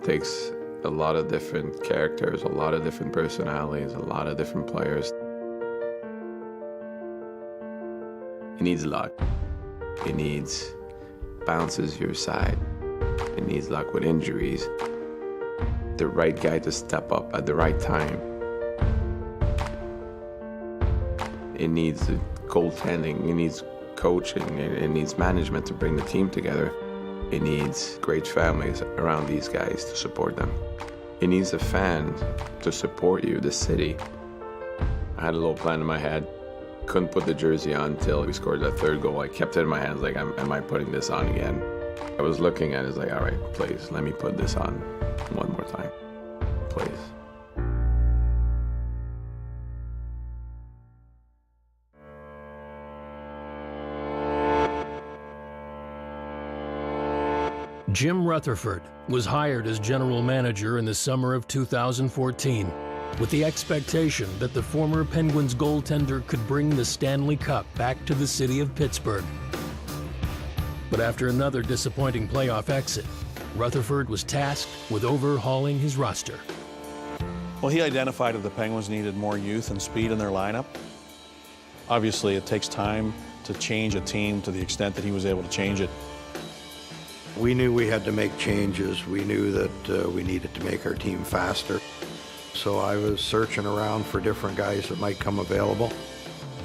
takes a lot of different characters, a lot of different personalities, a lot of different players. It needs luck. It needs bounces your side. It needs luck with injuries. The right guy to step up at the right time. It needs goaltending. It needs coaching. It needs management to bring the team together. It needs great families around these guys to support them. It needs a fan to support you, the city. I had a little plan in my head. Couldn't put the jersey on until we scored that third goal. I kept it in my hands like, am I putting this on again? I was looking at it, like, all right, please, let me put this on one more time, please. Jim Rutherford was hired as general manager in the summer of 2014 with the expectation that the former Penguins goaltender could bring the Stanley Cup back to the city of Pittsburgh. But after another disappointing playoff exit, Rutherford was tasked with overhauling his roster. Well, he identified that the Penguins needed more youth and speed in their lineup. Obviously, it takes time to change a team to the extent that he was able to change it. We knew we had to make changes. We knew that we needed to make our team faster. So I was searching around for different guys that might come available.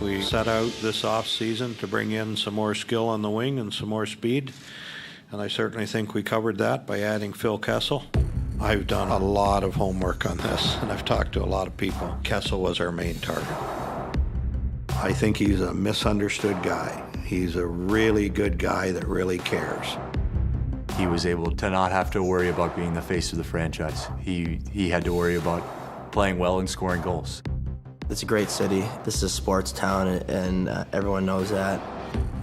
We set out this off-season to bring in some more skill on the wing and some more speed. And I certainly think we covered that by adding Phil Kessel. I've done a lot of homework on this, and I've talked to a lot of people. Kessel was our main target. I think he's a misunderstood guy. He's a really good guy that really cares. He was able to not have to worry about being the face of the franchise. He had to worry about playing well and scoring goals. It's a great city. This is a sports town, and everyone knows that.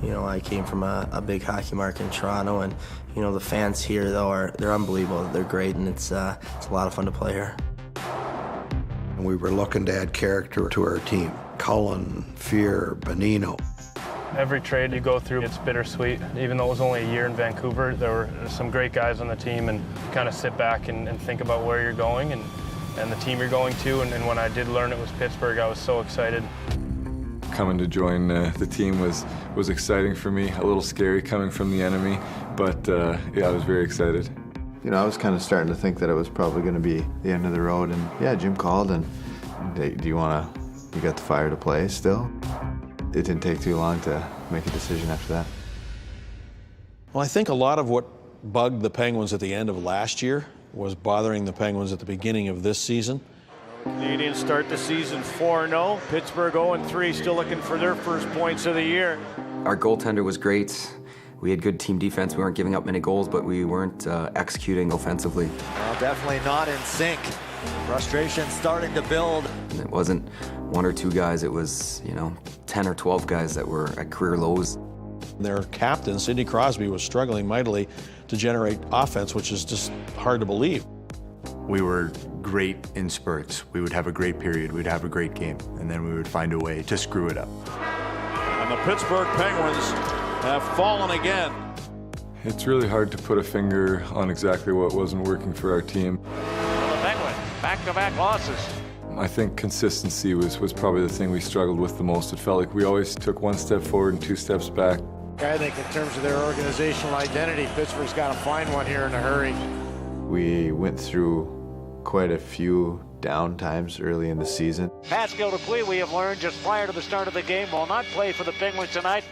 You know, I came from a big hockey market in Toronto, and you know the fans here though they're unbelievable. They're great, and it's a lot of fun to play here. And we were looking to add character to our team. Cullen, Fear, Bonino. Every trade you go through, it's bittersweet. Even though it was only a year in Vancouver, there were some great guys on the team, and you kind of sit back and think about where you're going and the team you're going to. And when I did learn it was Pittsburgh, I was so excited. Coming to join the team was exciting for me, a little scary coming from the enemy, but yeah, I was very excited. You know, I was kind of starting to think that it was probably going to be the end of the road, and yeah, Jim called and, do you got the fire to play still? It didn't take too long to make a decision after that. Well, I think a lot of what bugged the Penguins at the end of last year was bothering the Penguins at the beginning of this season. Canadians start the season 4-0. Pittsburgh 0-3, still looking for their first points of the year. Our goaltender was great. We had good team defense. We weren't giving up many goals, but we weren't executing offensively. Well, definitely not in sync. Frustration starting to build. And it wasn't one or two guys. It was, 10 or 12 guys that were at career lows. Their captain, Sidney Crosby, was struggling mightily to generate offense, which is just hard to believe. We were great in spurts. We would have a great period, we'd have a great game, and then we would find a way to screw it up. And the Pittsburgh Penguins have fallen again. It's really hard to put a finger on exactly what wasn't working for our team. The Penguins, back-to-back losses. I think consistency was probably the thing we struggled with the most. It felt like we always took one step forward and two steps back. I think in terms of their organizational identity, Pittsburgh's got to find one here in a hurry. We went through quite a few down times early in the season. Pascal Dupuis, we have learned just prior to the start of the game, will not play for the Penguins tonight.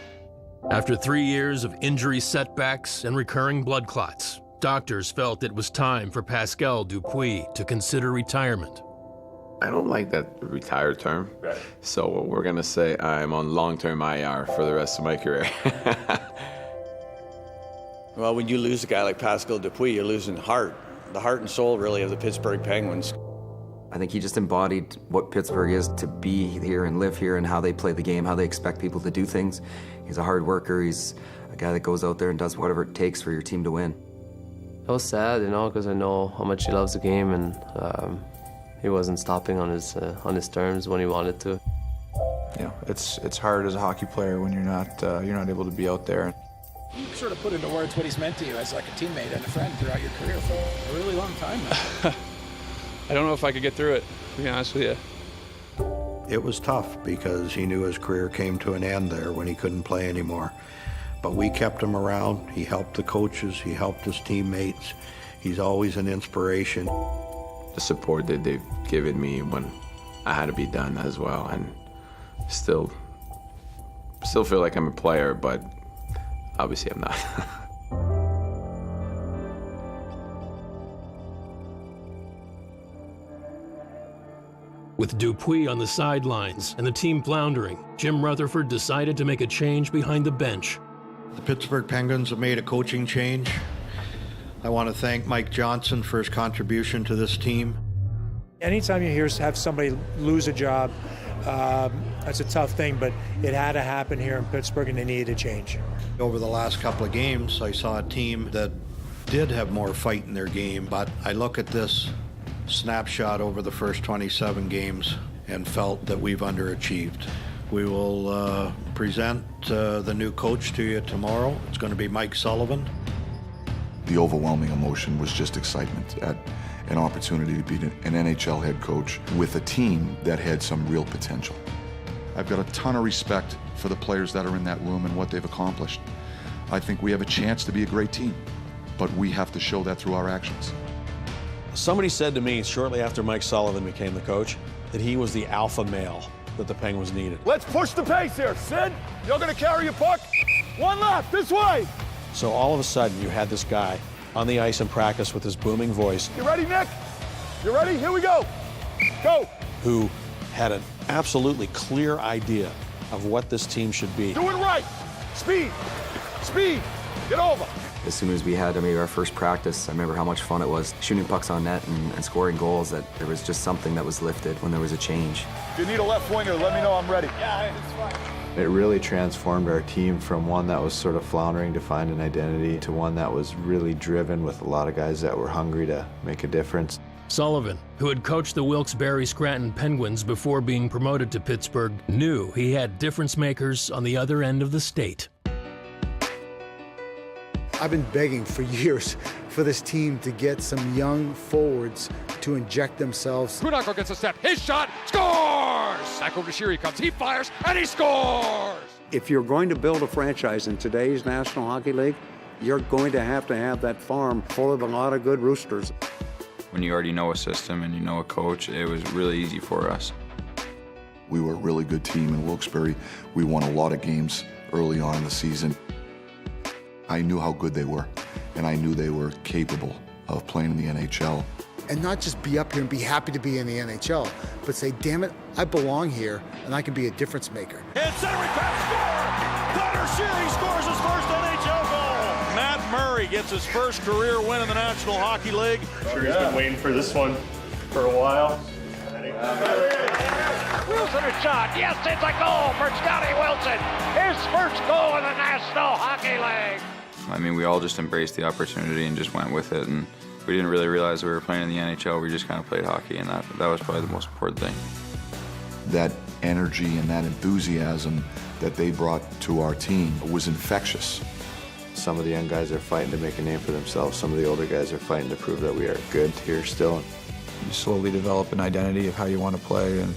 After 3 years of injury setbacks and recurring blood clots, doctors felt it was time for Pascal Dupuis to consider retirement. I don't like that retired term. Right. So we're going to say I'm on long-term IR for the rest of my career. Well, when you lose a guy like Pascal Dupuis, you're losing the heart and soul, really, of the Pittsburgh Penguins. I think he just embodied what Pittsburgh is to be here and live here and how they play the game, how they expect people to do things. He's a hard worker. He's a guy that goes out there and does whatever it takes for your team to win. It was sad, because I know how much he loves the game, and he wasn't stopping on his terms when he wanted to. It's hard as a hockey player when you're not able to be out there. You sort of put into words what he's meant to you as like a teammate and a friend throughout your career for a really long time now. I don't know if I could get through it, to be honest with you. It was tough because he knew his career came to an end there when he couldn't play anymore. But we kept him around. He helped the coaches. He helped his teammates. He's always an inspiration. The support that they've given me when I had to be done as well, and still feel like I'm a player, but obviously I'm not. With Dupuis on the sidelines and the team floundering, Jim Rutherford decided to make a change behind the bench. The Pittsburgh Penguins have made a coaching change. I want to thank Mike Johnson for his contribution to this team. Anytime you have somebody lose a job, that's a tough thing, but it had to happen here in Pittsburgh and they needed a change. Over the last couple of games, I saw a team that did have more fight in their game, but I look at this snapshot over the first 27 games and felt that we've underachieved. We will present the new coach to you tomorrow. It's going to be Mike Sullivan. The overwhelming emotion was just excitement at an opportunity to be an NHL head coach with a team that had some real potential. I've got a ton of respect for the players that are in that room and what they've accomplished. I think we have a chance to be a great team, but we have to show that through our actions. Somebody said to me shortly after Mike Sullivan became the coach that he was the alpha male that the Penguins needed. Let's push the pace here. Sid, you're going to carry your puck. One left, this way. So all of a sudden you had this guy on the ice in practice with his booming voice. You ready, Nick? You ready? Here we go. Go. Who had an absolutely clear idea of what this team should be. Do it right. Speed. Speed. Get over. As soon as we had maybe our first practice, I remember how much fun it was shooting pucks on net and scoring goals, that there was just something that was lifted when there was a change. If you need a left winger, let me know I'm ready. Yeah, it's fine. It really transformed our team from one that was sort of floundering to find an identity to one that was really driven with a lot of guys that were hungry to make a difference. Sullivan, who had coached the Wilkes-Barre Scranton Penguins before being promoted to Pittsburgh, knew he had difference makers on the other end of the state. I've been begging for years for this team to get some young forwards to inject themselves. Brunako gets a step, his shot, scores! Back over to Sheary comes, he fires, and he scores! If you're going to build a franchise in today's National Hockey League, you're going to have that farm full of a lot of good roosters. When you already know a system and you know a coach, it was really easy for us. We were a really good team in Wilkes-Barre. We won a lot of games early on in the season. I knew how good they were, and I knew they were capable of playing in the NHL. And not just be up here and be happy to be in the NHL, but say, damn it, I belong here, and I can be a difference maker. And centering pass, score! Connor Sheary scores his first NHL goal! Matt Murray gets his first career win in the National Hockey League. Sheary's been waiting for this one for a while. Wilson a shot. Yes, it's a goal for Scotty Wilson. His first goal in the National Hockey League. I mean, we all just embraced the opportunity and just went with it, and we didn't really realize we were playing in the NHL. We just kind of played hockey, and that was probably the most important thing. That energy and that enthusiasm that they brought to our team was infectious. Some of the young guys are fighting to make a name for themselves. Some of the older guys are fighting to prove that we are good here still. You slowly develop an identity of how you want to play, and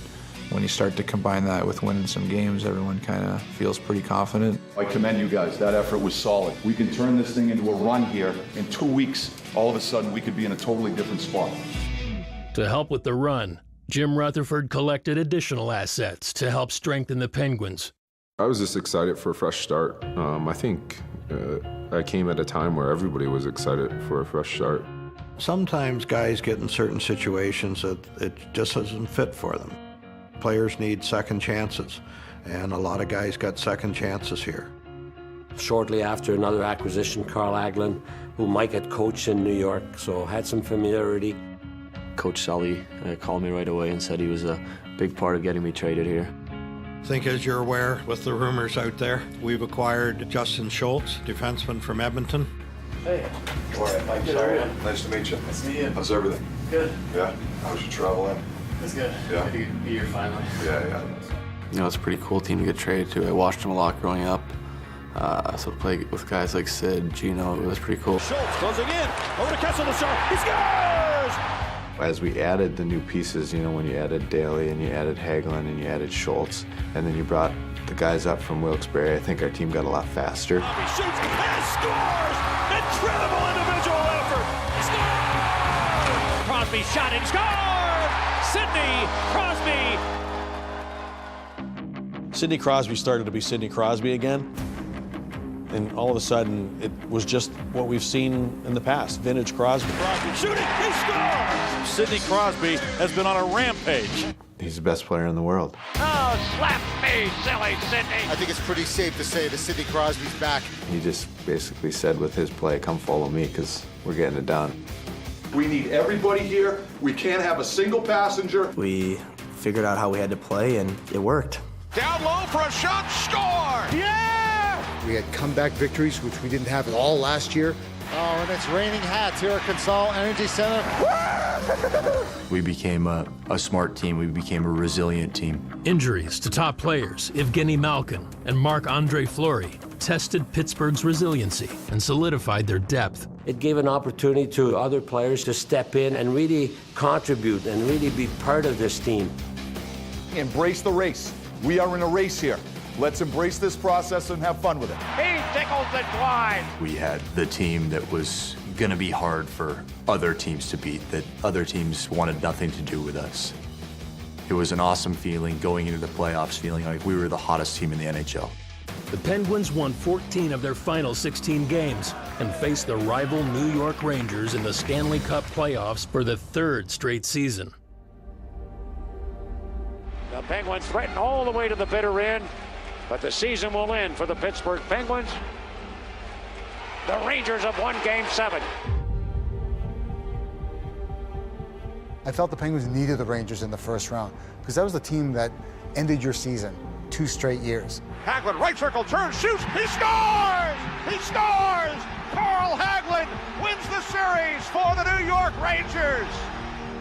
when you start to combine that with winning some games, everyone kind of feels pretty confident. I commend you guys. That effort was solid. We can turn this thing into a run here. In 2 weeks, all of a sudden, we could be in a totally different spot. To help with the run, Jim Rutherford collected additional assets to help strengthen the Penguins. I was just excited for a fresh start. I think I came at a time where everybody was excited for a fresh start. Sometimes guys get in certain situations that it just doesn't fit for them. Players need second chances, and a lot of guys got second chances here. Shortly after another acquisition, Carl Aglin, who Mike had coached in New York, so had some familiarity. Coach Sully called me right away and said he was a big part of getting me traded here. I think as you're aware, with the rumors out there, we've acquired Justin Schultz, defenseman from Edmonton. Hey. All right, Mike. Sorry. Nice to meet you. Nice to meet you. How's everything? Good. Yeah? How's your travel in? It's good. Yeah. Good to be here finally. Yeah. You know, it's a pretty cool team to get traded to. I watched them a lot growing up. So to play with guys like Sid, Gino, it was pretty cool. Schultz closing in. Over to Kessel to shot. He scores! As we added the new pieces, you know, when you added Daly and you added Hagelin and you added Schultz, and then you brought the guys up from Wilkes-Barre, I think our team got a lot faster. He shoots and scores! Incredible individual effort! Scores! Crosby shot and scored! Sidney Crosby! Sidney Crosby started to be Sidney Crosby again. And all of a sudden, it was just what we've seen in the past, vintage Crosby. Crosby shooting, he scores! Sidney Crosby has been on a rampage. He's the best player in the world. Oh, slap me, silly Sidney! I think it's pretty safe to say that Sidney Crosby's back. He just basically said with his play, come follow me, because we're getting it done. We need everybody here. We can't have a single passenger. We figured out how we had to play, and it worked. Down low for a shot, score! Yeah! We had comeback victories, which we didn't have at all last year. Oh, and it's raining hats here at Consol Energy Center. We became a smart team. We became a resilient team. Injuries to top players, Evgeny Malkin and Marc-Andre Fleury, tested Pittsburgh's resiliency and solidified their depth. It gave an opportunity to other players to step in and really contribute and really be part of this team. Embrace the race. We are in a race here. Let's embrace this process and have fun with it. He tickles it wide. We had the team that was going to be hard for other teams to beat, that other teams wanted nothing to do with us. It was an awesome feeling going into the playoffs, feeling like we were the hottest team in the NHL. The Penguins won 14 of their final 16 games and faced the rival New York Rangers in the Stanley Cup playoffs for the third straight season. The Penguins threaten all the way to the bitter end, but the season will end for the Pittsburgh Penguins. The Rangers have won Game 7. I felt the Penguins needed the Rangers in the first round because that was the team that ended your season 2 straight years. Hagelin, right circle, turns, shoots, he scores! He scores! Carl Hagelin wins the series for the New York Rangers!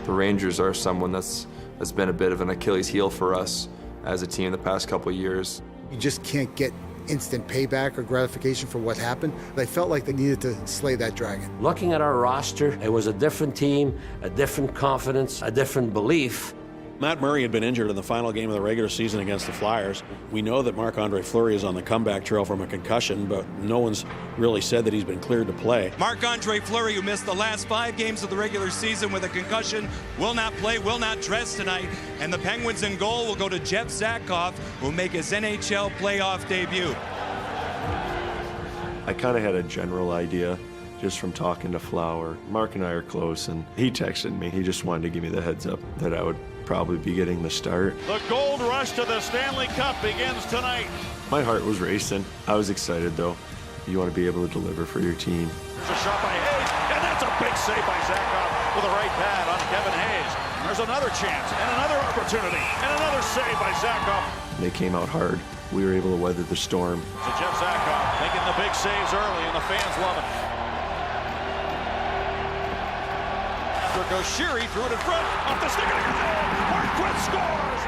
The Rangers are someone that's been a bit of an Achilles heel for us as a team the past couple of years. You just can't get instant payback or gratification for what happened. They felt like they needed to slay that dragon. Looking at our roster, it was a different team, a different confidence, a different belief. Matt Murray had been injured in the final game of the regular season against the Flyers. We know that Marc-Andre Fleury is on the comeback trail from a concussion, but no one's really said that he's been cleared to play. Marc-Andre Fleury, who missed the last 5 games of the regular season with a concussion, will not play, will not dress tonight. And the Penguins in goal will go to Jeff Zakoff, who will make his NHL playoff debut. I kind of had a general idea just from talking to Flower. Mark and I are close, and he texted me. He just wanted to give me the heads up that I would probably be getting the start. The gold rush to the Stanley Cup begins tonight. My heart was racing. I was excited, though. You want to be able to deliver for your team. It's a shot by Hayes, and that's a big save by Zakoff with a right pad on Kevin Hayes. There's another chance, and another opportunity, and another save by Zakoff. They came out hard. We were able to weather the storm. To Jeff Zakoff, making the big saves early, and the fans love it. After goes Sheary, threw it in front, off the stick of the goal. Marquette scores!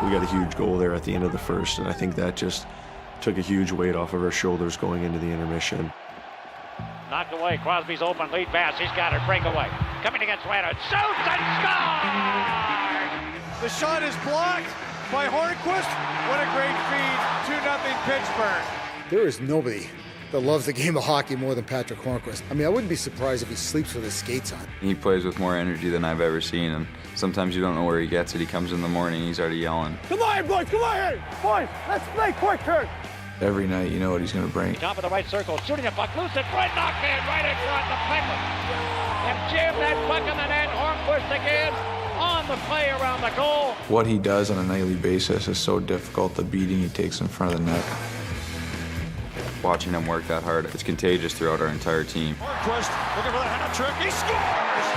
We got a huge goal there at the end of the first, and I think that just took a huge weight off of our shoulders going into the intermission. Knocked away, Crosby's open, lead pass, he's got it, breakaway. Coming against Leonard, shoots and scores! The shot is blocked by Hornquist. What a great feed, 2-0 Pittsburgh. There is nobody that loves the game of hockey more than Patrick Hornquist. I mean, I wouldn't be surprised if he sleeps with his skates on. He plays with more energy than I've ever seen, and sometimes you don't know where he gets it. He comes in the morning, he's already yelling. Come on, boys, come on! Boys, let's play quick, Kurt! Every night you know what he's going to bring. Top of the right circle, shooting a puck loose in front, knocked in right in front, the Penguins have jammed that puck in the net. Hornquist again on the play around the goal. What he does on a nightly basis is so difficult, the beating he takes in front of the net. Watching him work that hard, it's contagious throughout our entire team. Hornquist looking for the hat trick, he scores!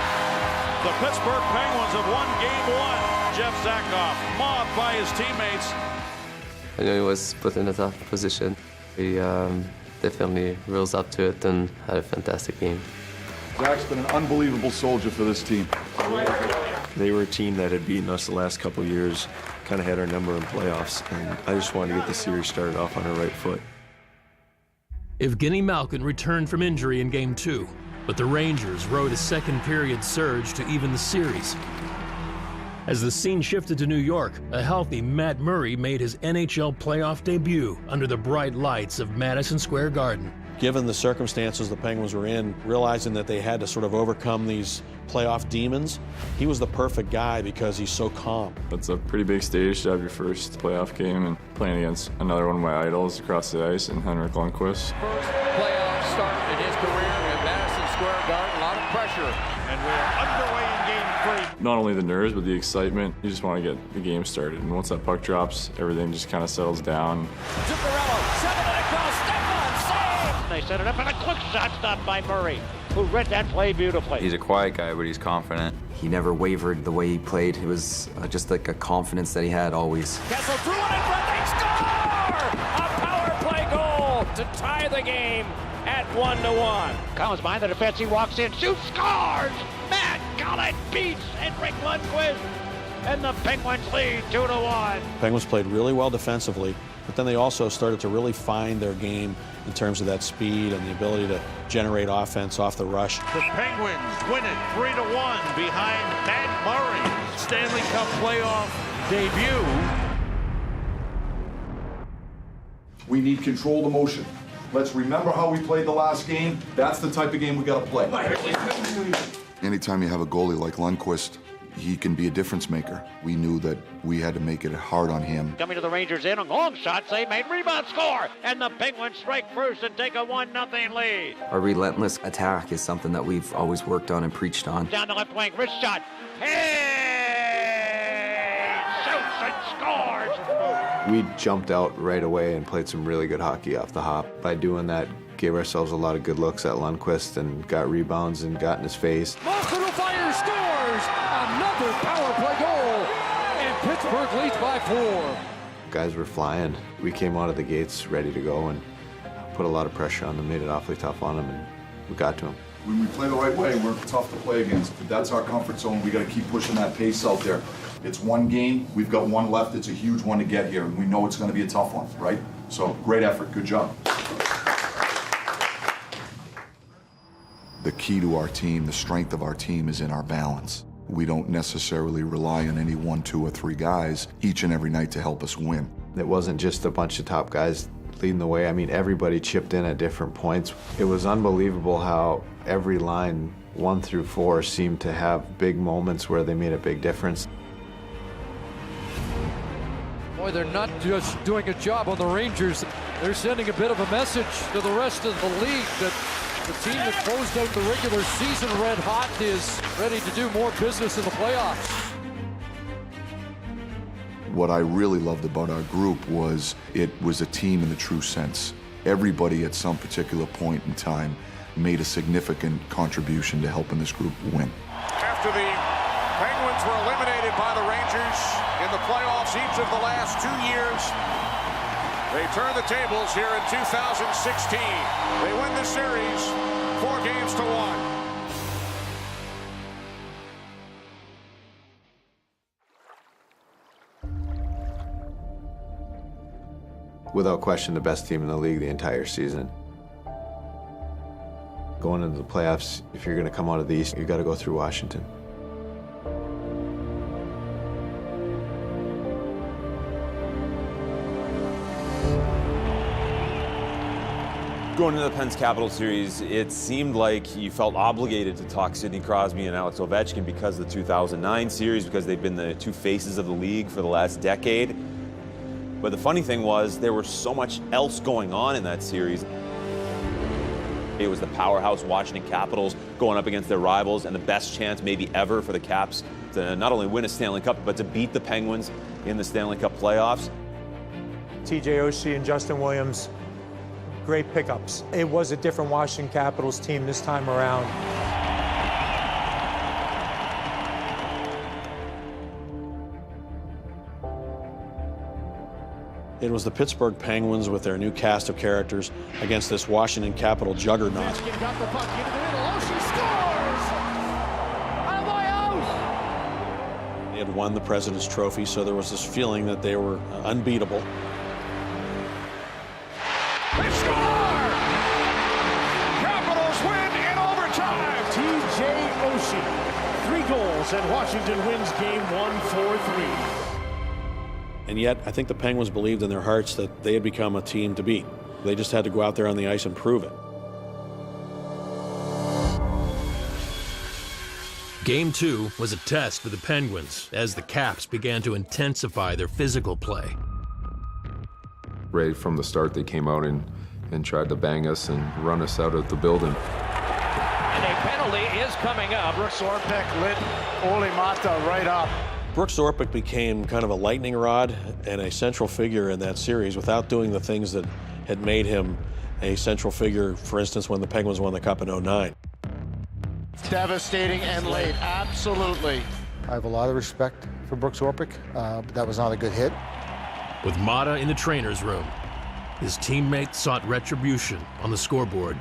The Pittsburgh Penguins have won Game 1. Jeff Zakoff mobbed by his teammates. I knew he was put in a tough position. He definitely rose up to it and had a fantastic game. Zach's been an unbelievable soldier for this team. They were a team that had beaten us the last couple of years, kind of had our number in playoffs, and I just wanted to get the series started off on our right foot. Evgeny Malkin returned from injury in Game 2, but the Rangers rode a second period surge to even the series. As the scene shifted to New York, a healthy Matt Murray made his NHL playoff debut under the bright lights of Madison Square Garden. Given the circumstances the Penguins were in, realizing that they had to sort of overcome these playoff demons, he was the perfect guy because he's so calm. It's a pretty big stage to have your first playoff game and playing against another one of my idols across the ice in Henrik Lundqvist. First playoff start in his career at Madison Square Garden. A lot of pressure. And we're underway in Game 3. Not only the nerves, but the excitement. You just want to get the game started. And once that puck drops, everything just kind of settles down. Zuccarello, 7 across, step on, save! They set it up, and a quick shot stopped by Murray, who read that play beautifully. He's a quiet guy, but he's confident. He never wavered the way he played. It was just like a confidence that he had always. Kessel threw it in front, they score! A power play goal to tie the game at 1-1. Comes behind the defense, he walks in, shoots, scores! Matt Gullet beats Henrik Lundqvist, and the Penguins lead 2-1. Penguins played really well defensively, but then they also started to really find their game in terms of that speed and the ability to generate offense off the rush. The Penguins win it 3-1 behind Matt Murray's Stanley Cup playoff debut. We need controlled emotion. Let's remember how we played the last game. That's the type of game we got to play. Anytime you have a goalie like Lundqvist, he can be a difference maker. We knew that we had to make it hard on him. Coming to the Rangers in, a long shot, save made, rebound, score, and the Penguins strike first and take a 1-0 lead. Our relentless attack is something that we've always worked on and preached on. Down the left wing, wrist shot, hey, shoots and scores. We jumped out right away and played some really good hockey off the hop. By doing that, gave ourselves a lot of good looks at Lundqvist and got rebounds and got in his face. Malkin who fires, scores! Another power play goal! And Pittsburgh leads by 4. Guys were flying. We came out of the gates ready to go and put a lot of pressure on them, made it awfully tough on them, and we got to them. When we play the right way, we're tough to play against. That's our comfort zone. We got to keep pushing that pace out there. It's one game. We've got one left. It's a huge one to get here, and we know it's going to be a tough one, right? So great effort. Good job. The key to our team, the strength of our team, is in our balance. We don't necessarily rely on any 1, 2, or 3 guys each and every night to help us win. It wasn't just a bunch of top guys leading the way. I mean, everybody chipped in at different points. It was unbelievable how every line, 1 through 4, seemed to have big moments where they made a big difference. Boy, they're not just doing a job on the Rangers. They're sending a bit of a message to the rest of the league that the team that closed out the regular season red hot is ready to do more business in the playoffs. What I really loved about our group was it was a team in the true sense. Everybody at some particular point in time made a significant contribution to helping this group win. After the Penguins were eliminated by the Rangers in the playoffs each of the last 2 years, they turn the tables here in 2016. They win the series 4-1. Without question, the best team in the league the entire season. Going into the playoffs, if you're going to come out of the East, you've got to go through Washington. Going into the Pens Capital Series, it seemed like you felt obligated to talk Sidney Crosby and Alex Ovechkin because of the 2009 series, because they've been the two faces of the league for the last decade. But the funny thing was, there was so much else going on in that series. It was the powerhouse Washington Capitals going up against their rivals, and the best chance maybe ever for the Caps to not only win a Stanley Cup, but to beat the Penguins in the Stanley Cup playoffs. TJ Oshie and Justin Williams, great pickups. It was a different Washington Capitals team this time around. It was the Pittsburgh Penguins with their new cast of characters against this Washington Capital juggernaut. Got the puck into the middle. Oshie scores! Attaboy out! had won the President's Trophy, so there was this feeling that they were unbeatable. They score! Capitals win in overtime! T.J. Oshie, 3 goals, and Washington wins game 1 4-3. And yet, I think the Penguins believed in their hearts that they had become a team to beat. They just had to go out there on the ice and prove it. Game 2 was a test for the Penguins as the Caps began to intensify their physical play. Right from the start, they came out and tried to bang us and run us out of the building. And a penalty is coming up. Brooks Orpik lit Ole Mata right up. Brooks Orpik became kind of a lightning rod and a central figure in that series without doing the things that had made him a central figure, for instance, when the Penguins won the Cup in '09. Devastating and late, absolutely. I have a lot of respect for Brooks Orpik, but that was not a good hit. With Mata in the trainer's room, his teammate sought retribution on the scoreboard.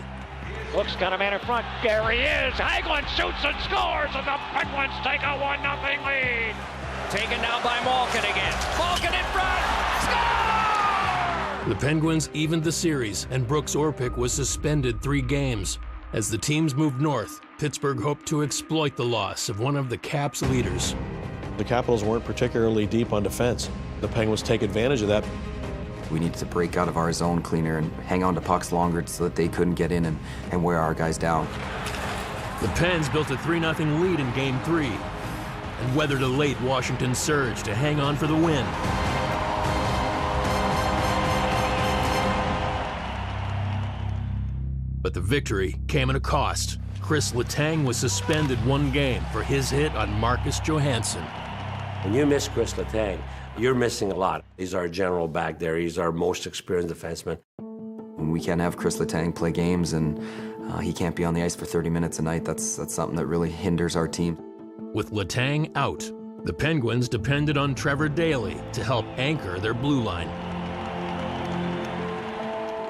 Looks got a man in front. There he is. Hagelin shoots and scores, and the Penguins take a 1-0 lead. Taken down by Malkin again. Malkin in front. Score! The Penguins evened the series, and Brooks Orpik was suspended 3 games. As the teams moved north, Pittsburgh hoped to exploit the loss of one of the Caps' leaders. The Capitals weren't particularly deep on defense. The Penguins take advantage of that. We needed to break out of our zone cleaner and hang on to pucks longer so that they couldn't get in and wear our guys down. The Pens built a 3-0 lead in Game 3 and weathered a late Washington surge to hang on for the win. But the victory came at a cost. Chris Letang was suspended 1 game for his hit on Marcus Johansson. When you miss Chris Letang, you're missing a lot. He's our general back there. He's our most experienced defenseman. When we can't have Chris Letang play games and he can't be on the ice for 30 minutes a night, that's something that really hinders our team. With Letang out, the Penguins depended on Trevor Daley to help anchor their blue line.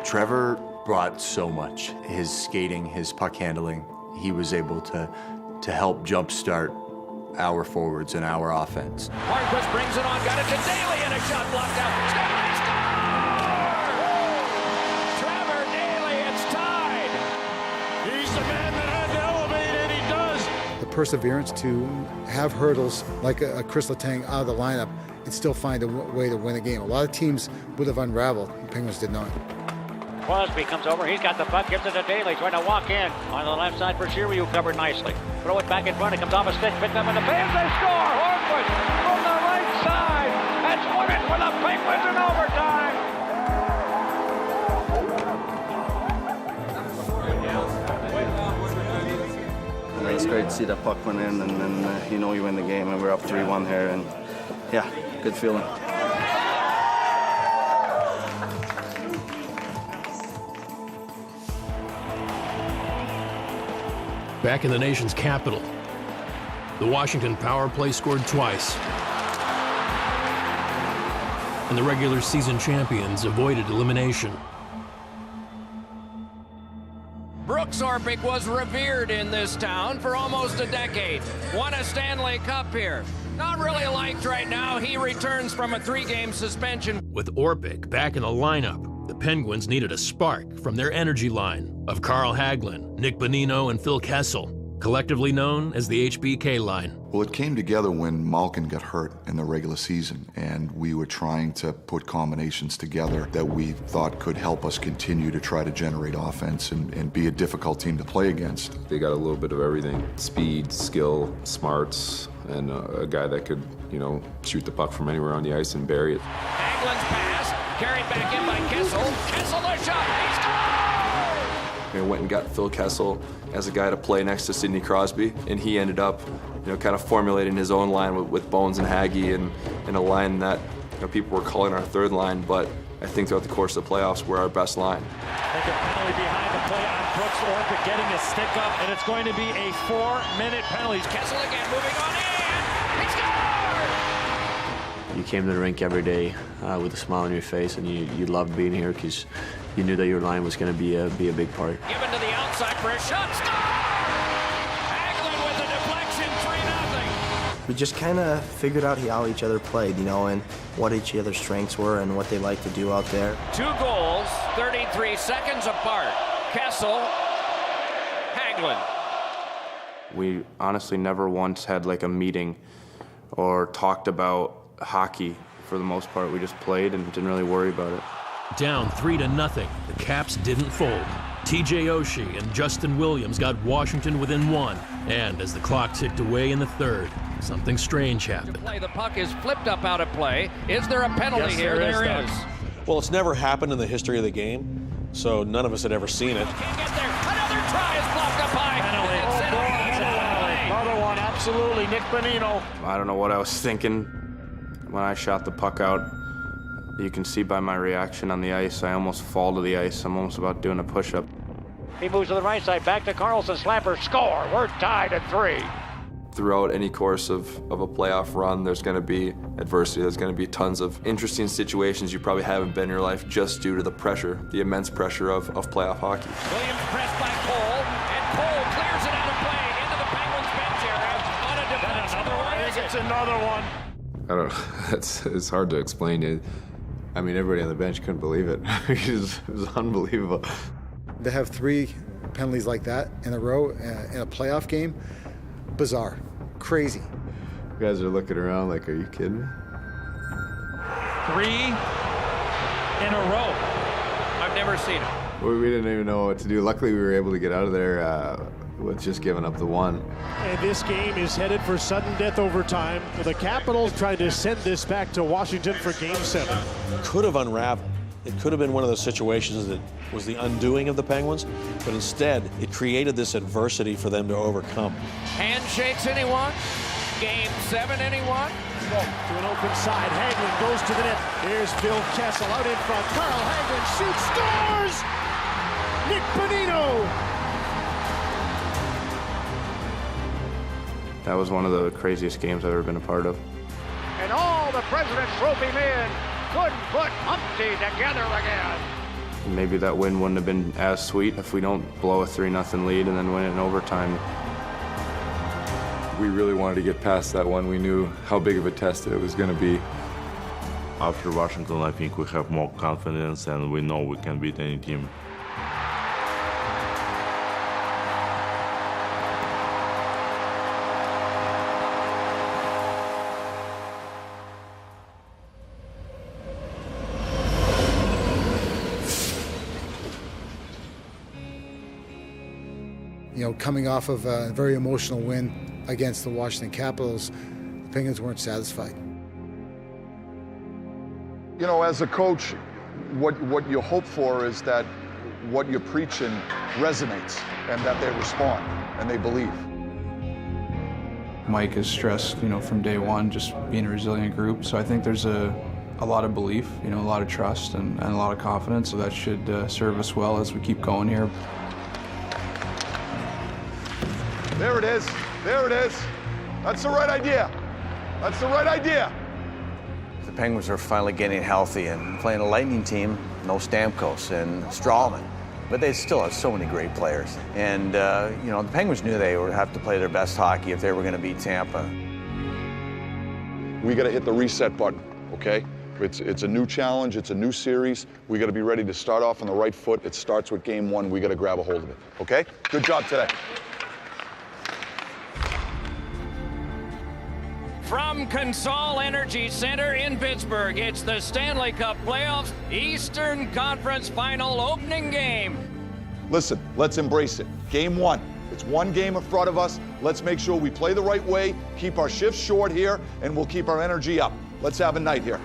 Trevor brought so much. His skating, his puck handling, he was able to help jumpstart our forwards and our offense. Hornquist brings it on, got it to Daley, and a shot blocked out. Stanley scores! Trevor Daley, it's tied. He's the man that had to elevate, and he does. The perseverance to have hurdles like a Chris Letang out of the lineup and still find a way to win a game. A lot of teams would have unraveled. The Penguins did not. Crosby comes over, he's got the puck, gives it to Daley, trying to walk in. On the left side for Giroux, covered nicely. Throw it back in front, it comes off a stick, picked up in the fans, they score! Hornquist from the right side, that's won it for the Penguins in overtime! And it's great to see that puck went in, and then you know you win the game, and we're up 3-1 here, and yeah, good feeling. Back in the nation's capital, the Washington power play scored twice. And the regular season champions avoided elimination. Brooks Orpik was revered in this town for almost a decade. Won a Stanley Cup here. Not really liked right now. He returns from a 3-game suspension. With Orpik back in the lineup, the Penguins needed a spark from their energy line of Carl Hagelin, Nick Bonino, and Phil Kessel, collectively known as the HBK line. Well, it came together when Malkin got hurt in the regular season, and we were trying to put combinations together that we thought could help us continue to try to generate offense and be a difficult team to play against. They got a little bit of everything: speed, skill, smarts, and a guy that could, shoot the puck from anywhere on the ice and bury it. Haglin's pass, carried back in by Kessel. Kessel the shot, he scores! We went and got Phil Kessel as a guy to play next to Sidney Crosby, and he ended up, kind of formulating his own line with Bones and Haggy, and a line that people were calling our third line, but I think throughout the course of the playoffs, we're our best line. Take a penalty behind the play on Brooks Orpik getting a stick up, and it's going to be a 4-minute penalty. Kessel again moving on in. He scored! You came to the rink every day with a smile on your face, and you loved being here because you knew that your line was going to be a big part. Given to the outside for a shot. Score! Hagelin with a deflection, 3-0. We just kind of figured out how each other played, and what each other's strengths were and what they like to do out there. 2 goals, 33 seconds apart. Kessel, Hagelin. We honestly never once had like a meeting or talked about hockey. For the most part, we just played and didn't really worry about it. Down 3-0, the Caps didn't fold. TJ Oshie and Justin Williams got Washington within 1. And as the clock ticked away in the third, something strange happened. The puck is flipped up out of play. Is there a penalty here? There is. Well, it's never happened in the history of the game, so none of us had ever seen it. Can't get there. Another try is blocked up high. Another one, absolutely. Nick Bonino. I don't know what I was thinking when I shot the puck out. You can see by my reaction on the ice, I almost fall to the ice. I'm almost about doing a push-up. He moves to the right side, back to Carlson, slapper, score. We're tied at 3. Throughout any course of a playoff run, there's going to be adversity. There's going to be tons of interesting situations you probably haven't been in your life just due to the pressure, the immense pressure of playoff hockey. Williams pressed by Cole, and Cole clears it out of play into the Penguins bench area on a defense. I think it's another one. I don't know. It's hard to explain it. I mean, everybody on the bench couldn't believe it. It was unbelievable. To have 3 penalties like that in a row in a playoff game, bizarre, crazy. You guys are looking around like, are you kidding? 3 in a row. I've never seen it. We didn't even know what to do. Luckily, we were able to get out of there with just giving up the 1. And this game is headed for sudden death overtime. The Capitals trying to send this back to Washington for Game 7. Could have unraveled. It could have been one of those situations that was the undoing of the Penguins, but instead, it created this adversity for them to overcome. Handshakes, anyone? Game 7, anyone? To an open side, Hagelin goes to the net. Here's Phil Kessel out in front. Carl Hagelin shoots, scores! Nick Bonino! That was one of the craziest games I've ever been a part of. And all the President's Trophy men couldn't put Humpty together again. Maybe that win wouldn't have been as sweet if we don't blow a 3-0 lead and then win it in overtime. We really wanted to get past that one. We knew how big of a test it was going to be. After Washington, I think we have more confidence and we know we can beat any team. Coming off of a very emotional win against the Washington Capitals, the Penguins weren't satisfied. As a coach, what you hope for is that what you're preaching resonates and that they respond and they believe. Mike has stressed, from day one, just being a resilient group. So I think there's a lot of belief, a lot of trust and a lot of confidence. So that should serve us well as we keep going here. There it is. There it is. That's the right idea. That's the right idea. The Penguins are finally getting healthy and playing a Lightning team, no Stamkos and Strawman. But they still have so many great players. And, the Penguins knew they would have to play their best hockey if they were going to beat Tampa. We got to hit the reset button, okay? It's a new challenge. It's a new series. We got to be ready to start off on the right foot. It starts with Game 1. We got to grab a hold of it, okay? Good job today. From Consol Energy Center in Pittsburgh, it's the Stanley Cup Playoffs Eastern Conference Final opening game. Listen, let's embrace it. Game 1. It's one game in front of us. Let's make sure we play the right way, keep our shifts short here, and we'll keep our energy up. Let's have a night here.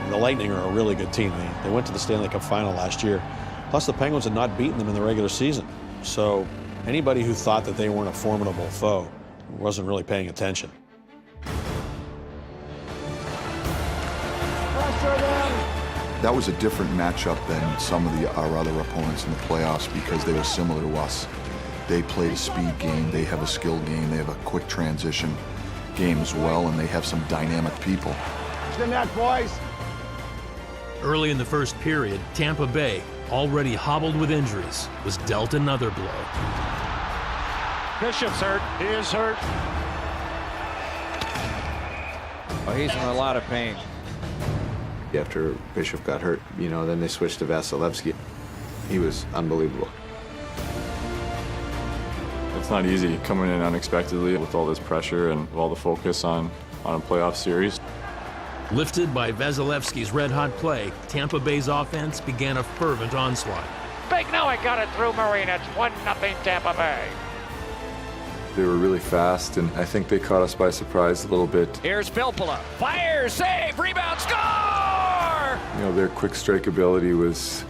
The Lightning are a really good team. They went to the Stanley Cup Final last year. Plus, the Penguins had not beaten them in the regular season. So anybody who thought that they weren't a formidable foe wasn't really paying attention. That was a different matchup than some of our other opponents in the playoffs because they were similar to us. They played a speed game, they have a skill game, they have a quick transition game as well, and they have some dynamic people. The net, boys. Early in the first period, Tampa Bay, already hobbled with injuries, was dealt another blow. Bishop's hurt. He is hurt. Oh, he's in a lot of pain. After Bishop got hurt, then they switched to Vasilevsky. He was unbelievable. It's not easy coming in unexpectedly with all this pressure and all the focus on a playoff series. Lifted by Vasilevsky's red-hot play, Tampa Bay's offense began a fervent onslaught. Big Noah got it through Murray, and it's 1-0 Tampa Bay. They were really fast, and I think they caught us by surprise a little bit. Here's Filppula. Fire, save, rebound, score! Their quick strike ability was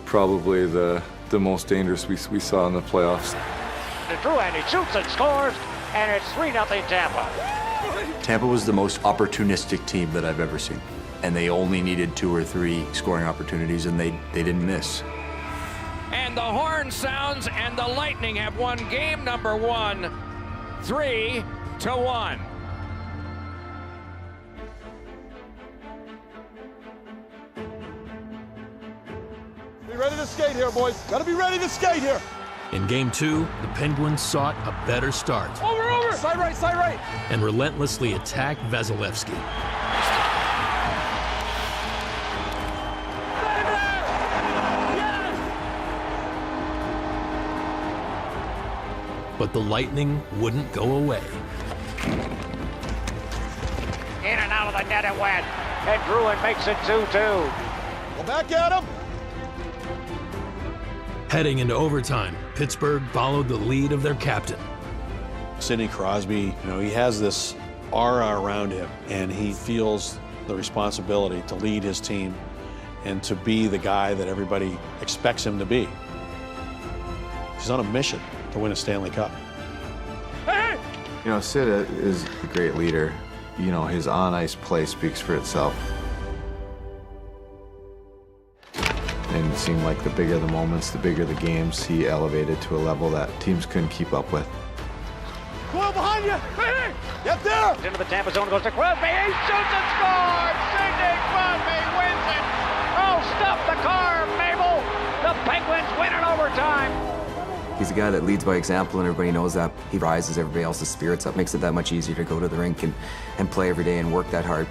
probably the most dangerous we saw in the playoffs. Drew, and he shoots and scores, and it's 3-0 Tampa. Tampa was the most opportunistic team that I've ever seen. And they only needed 2 or 3 scoring opportunities, and they didn't miss. And the horn sounds, and the Lightning have won game number 1, 3-1. Be ready to skate here, boys. Gotta be ready to skate here. In Game 2, the Penguins sought a better start. Over! Side right! And relentlessly attacked Vasilevsky. But the Lightning wouldn't go away. In and out of the net it went, and Druin makes it 2-2. Go back at him. Heading into overtime, Pittsburgh followed the lead of their captain. Sidney Crosby, he has this aura around him, and he feels the responsibility to lead his team and to be the guy that everybody expects him to be. He's on a mission to win a Stanley Cup. Hey! Sid is a great leader. His on-ice play speaks for itself. And it seemed like the bigger the moments, the bigger the games, he elevated to a level that teams couldn't keep up with. Well, behind you! Hey! Get there! Into the Tampa zone goes to Crosby. He shoots and scores! Sidney Crosby wins it! Oh, stuff the car, Mabel! The Penguins win in overtime! He's a guy that leads by example, and everybody knows that. He rises everybody else's spirits up, makes it that much easier to go to the rink and play every day and work that hard.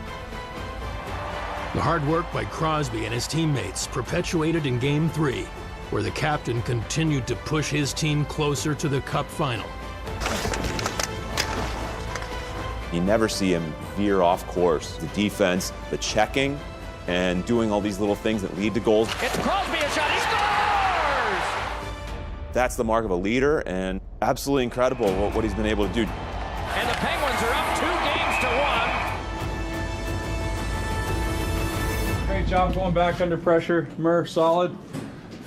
The hard work by Crosby and his teammates perpetuated in Game 3, where the captain continued to push his team closer to the Cup final. You never see him veer off course. The defense, the checking, and doing all these little things that lead to goals. It's Crosby, a shot, he scores! That's the mark of a leader, and absolutely incredible what he's been able to do. And the Penguins are up 2 games to 1. Great job going back under pressure. Murr, solid.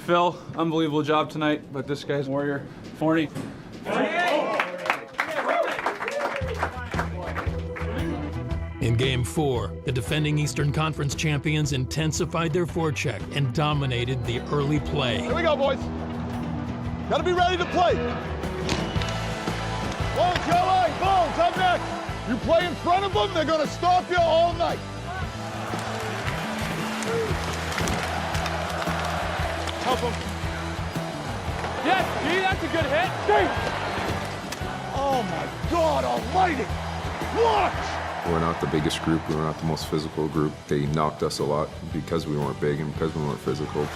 Phil, unbelievable job tonight, but this guy's a warrior. Forney. In Game 4, the defending Eastern Conference champions intensified their forecheck and dominated the early play. Here we go, boys. Gotta be ready to play. Bones, Kelly, Bones, up next. You play in front of them, they're gonna stop you all night. Help them. Yes, see, that's a good hit. See? Oh my God almighty. Watch! We're not the biggest group, we're not the most physical group. They knocked us a lot because we weren't big and because we weren't physical.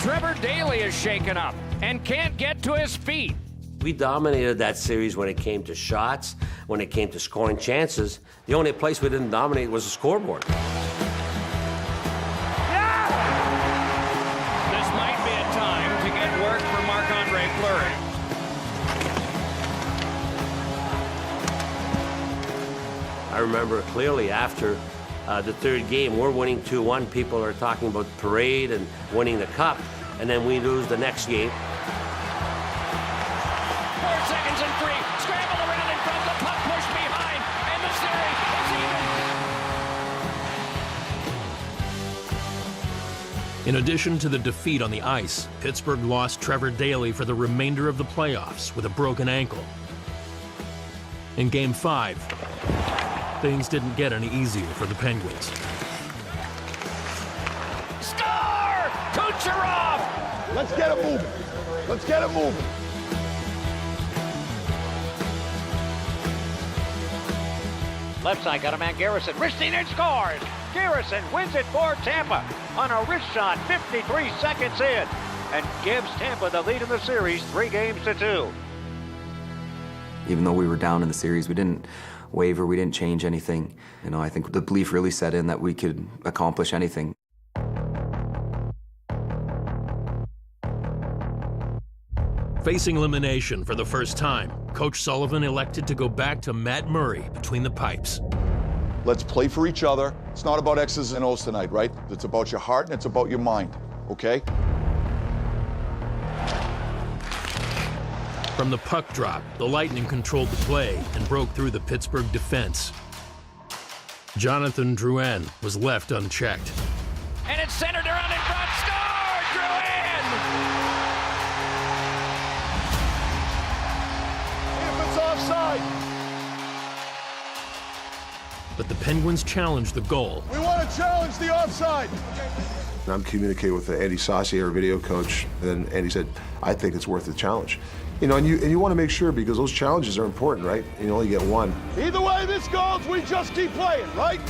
Trevor Daley is shaken up and can't get to his feet. We dominated that series when it came to shots, when it came to scoring chances. The only place we didn't dominate was the scoreboard. This might be a time to get work for Marc-Andre Fleury. I remember clearly after the third game, we're winning 2-1. People are talking about parade and winning the cup, and then we lose the next game. 4 seconds and 3. Scramble around in front, the puck pushed behind, and the series is even. In addition to the defeat on the ice, Pittsburgh lost Trevor Daley for the remainder of the playoffs with a broken ankle. In Game 5, things didn't get any easier for the Penguins. Score! Kucherov! Let's get it moving. Let's get it moving. Left side got a man, Garrison. Wrist in and scores. Garrison wins it for Tampa on a wrist shot 53 seconds in and gives Tampa the lead in the series 3-2. Even though we were down in the series, we didn't waver, we didn't change anything. You know, I think the belief really set in that we could accomplish anything. Facing elimination for the first time, Coach Sullivan elected to go back to Matt Murray between the pipes. Let's play for each other. It's not about X's and O's tonight, right? It's about your heart and it's about your mind, okay? From the puck drop, the Lightning controlled the play and broke through the Pittsburgh defense. Jonathan Drouin was left unchecked. And it's centered around in front. Score! Drouin! If it's offside. But the Penguins challenged the goal. We want to challenge the offside. I'm communicating with Andy Saucier, our video coach, and Andy said, I think it's worth the challenge. You know, and you want to make sure because those challenges are important, right? You only get one. Either way this goes, we just keep playing, right?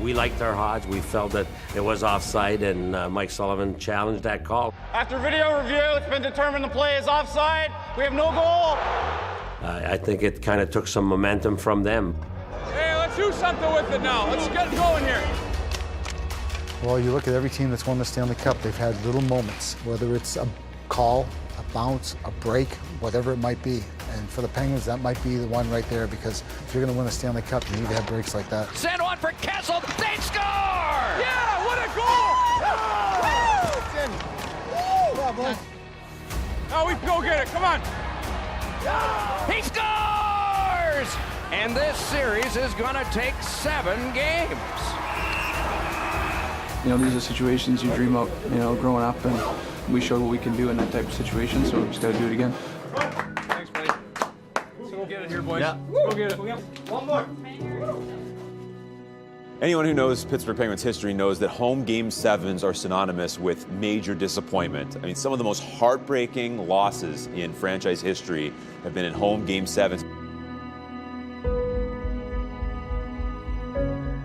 We liked our odds. We felt that it was offside, and Mike Sullivan challenged that call. After video review, it's been determined the play is offside. We have no goal. I think it kind of took some momentum from them. Hey, let's do something with it now. Let's get going here. Well, you look at every team that's won the Stanley Cup, they've had little moments, whether it's a call, a bounce, a break, whatever it might be. And for the Penguins, that might be the one right there, because if you're going to win a Stanley Cup, you need to have breaks like that. Send one for Kessel. They score! Yeah, what a goal! Come on, boys. Now we can go get it. Come on. He scores! And this series is going to take 7 games. You know, these are situations you dream of, you know, growing up, and we showed what we can do in that type of situation, so we just got to do it again. Thanks, buddy. Let's go get it here, boys. Yeah. Let's go get it. One more. Anyone who knows Pittsburgh Penguins history knows that home Game 7s are synonymous with major disappointment. I mean, some of the most heartbreaking losses in franchise history have been in home Game 7s.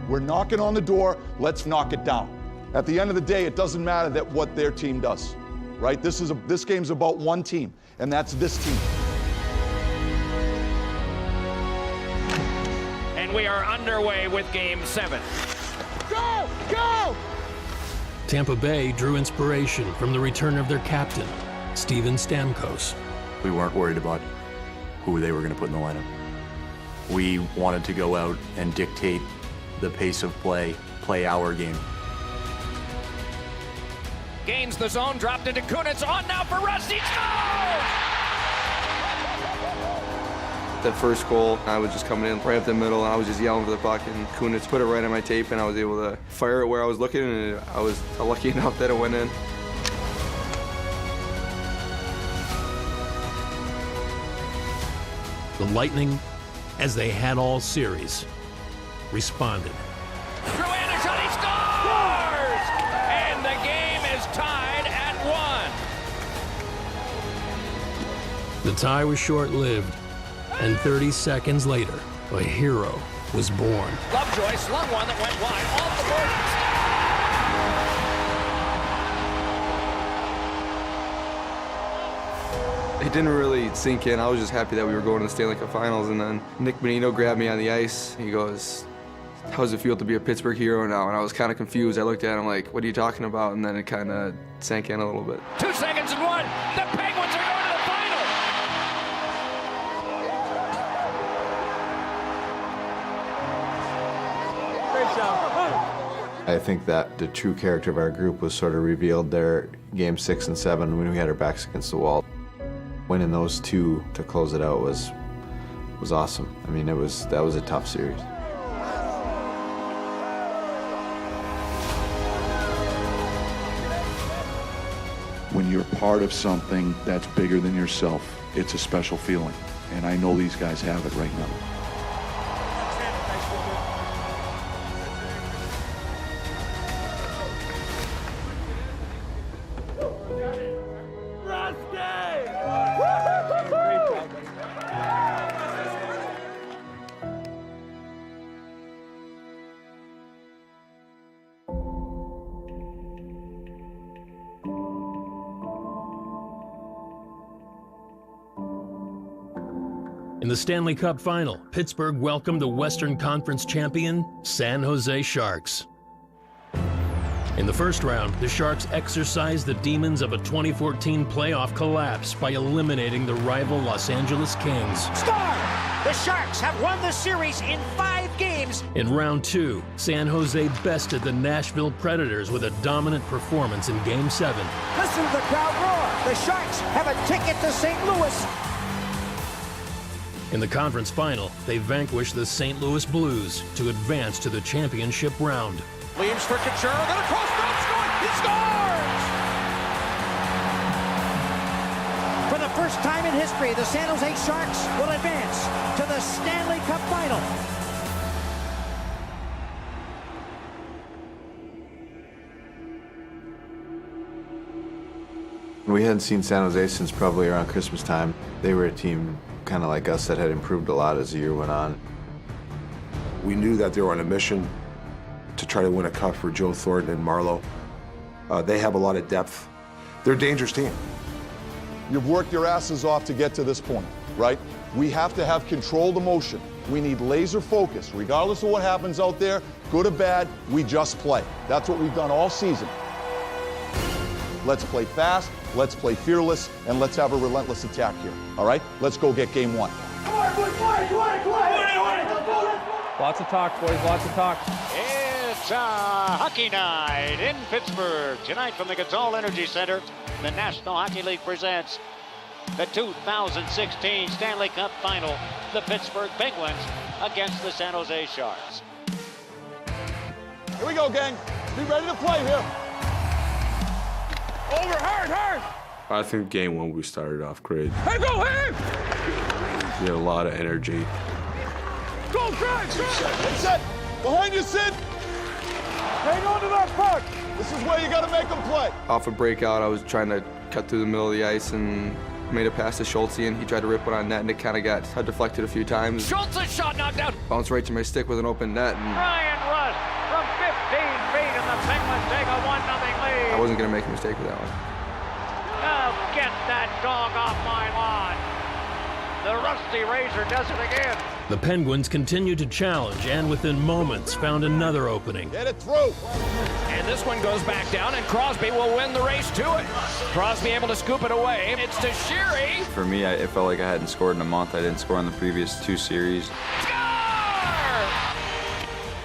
We're knocking on the door, let's knock it down. At the end of the day, it doesn't matter that what their team does, right? This game's about one team, and that's this team. And we are underway with Game 7. Go! Go! Tampa Bay drew inspiration from the return of their captain, Steven Stamkos. We weren't worried about who they were going to put in the lineup. We wanted to go out and dictate the pace of play our game. Gains the zone, dropped into Kunitz. On now for Rusty. Scores! That first goal, I was just coming in right up the middle, and I was just yelling for the puck, and Kunitz put it right on my tape, and I was able to fire it where I was looking, and I was lucky enough that it went in. The Lightning, as they had all series, responded. Drouin a shot, he scores! And the game is tied at 1. The tie was short-lived, and 30 seconds later, a hero was born. Lovejoy slung one that went wide off the board. It didn't really sink in. I was just happy that we were going to the Stanley Cup Finals, and then Nick Bonino grabbed me on the ice. He goes, how does it feel to be a Pittsburgh hero now? And I was kind of confused. I looked at him like, what are you talking about? And then it kind of sank in a little bit. 2 seconds and 1. The Penguins are going to the final. Great job. I think that the true character of our group was sort of revealed there Game 6 and 7 when we had our backs against the wall. Winning those 2 to close it out was awesome. I mean, that was a tough series. When you're part of something that's bigger than yourself, it's a special feeling. And I know these guys have it right now. In the Stanley Cup Final, Pittsburgh welcomed the Western Conference champion, San Jose Sharks. In the first round, the Sharks exorcised the demons of a 2014 playoff collapse by eliminating the rival Los Angeles Kings. Score! The Sharks have won the series in 5 games. In round 2, San Jose bested the Nashville Predators with a dominant performance in Game 7. Listen to the crowd roar. The Sharks have a ticket to St. Louis. In the conference final, they vanquished the St. Louis Blues to advance to the championship round. Leaves for Couture, then across front, score! He scores! For the first time in history, the San Jose Sharks will advance to the Stanley Cup Final. We hadn't seen San Jose since probably around Christmas time. They were a team kind of like us that had improved a lot as the year went on. We knew that they were on a mission to try to win a cup for Joe Thornton and Marlowe. They have a lot of depth. They're a dangerous team. You've worked your asses off to get to this point, right? We have to have controlled emotion. We need laser focus. Regardless of what happens out there, good or bad, we just play. That's what we've done all season. Let's play fast, let's play fearless, and let's have a relentless attack here, all right? Let's go get game 1. Lots of talk, boys, lots of talk. It's a hockey night in Pittsburgh. Tonight from the Gazal Energy Center, the National Hockey League presents the 2016 Stanley Cup Final. The Pittsburgh Penguins against the San Jose Sharks. Here we go, gang. Be ready to play here. Over, hard! I think game 1 we started off great. Hey, go, hey! We had a lot of energy. Go, drive! Get set. Behind you, Sid. Hang on to that puck! This is where you got to make them play. Off a breakout, I was trying to cut through the middle of the ice and made a pass to Schultz, and he tried to rip one on net, and it kind of got deflected a few times. Schultz's shot knocked out. Bounced right to my stick with an open net. And Ryan Rust from 15 feet, and the Penguins take a 1-0 lead. I wasn't going to make a mistake with that one. Now get that dog off my lawn. The Rusty Razor does it again. The Penguins continued to challenge and within moments found another opening. Get it through. And this one goes back down, and Crosby will win the race to it. Crosby able to scoop it away. It's to Sheary. For me, it felt like I hadn't scored in a month. I didn't score in the previous 2 series. Score!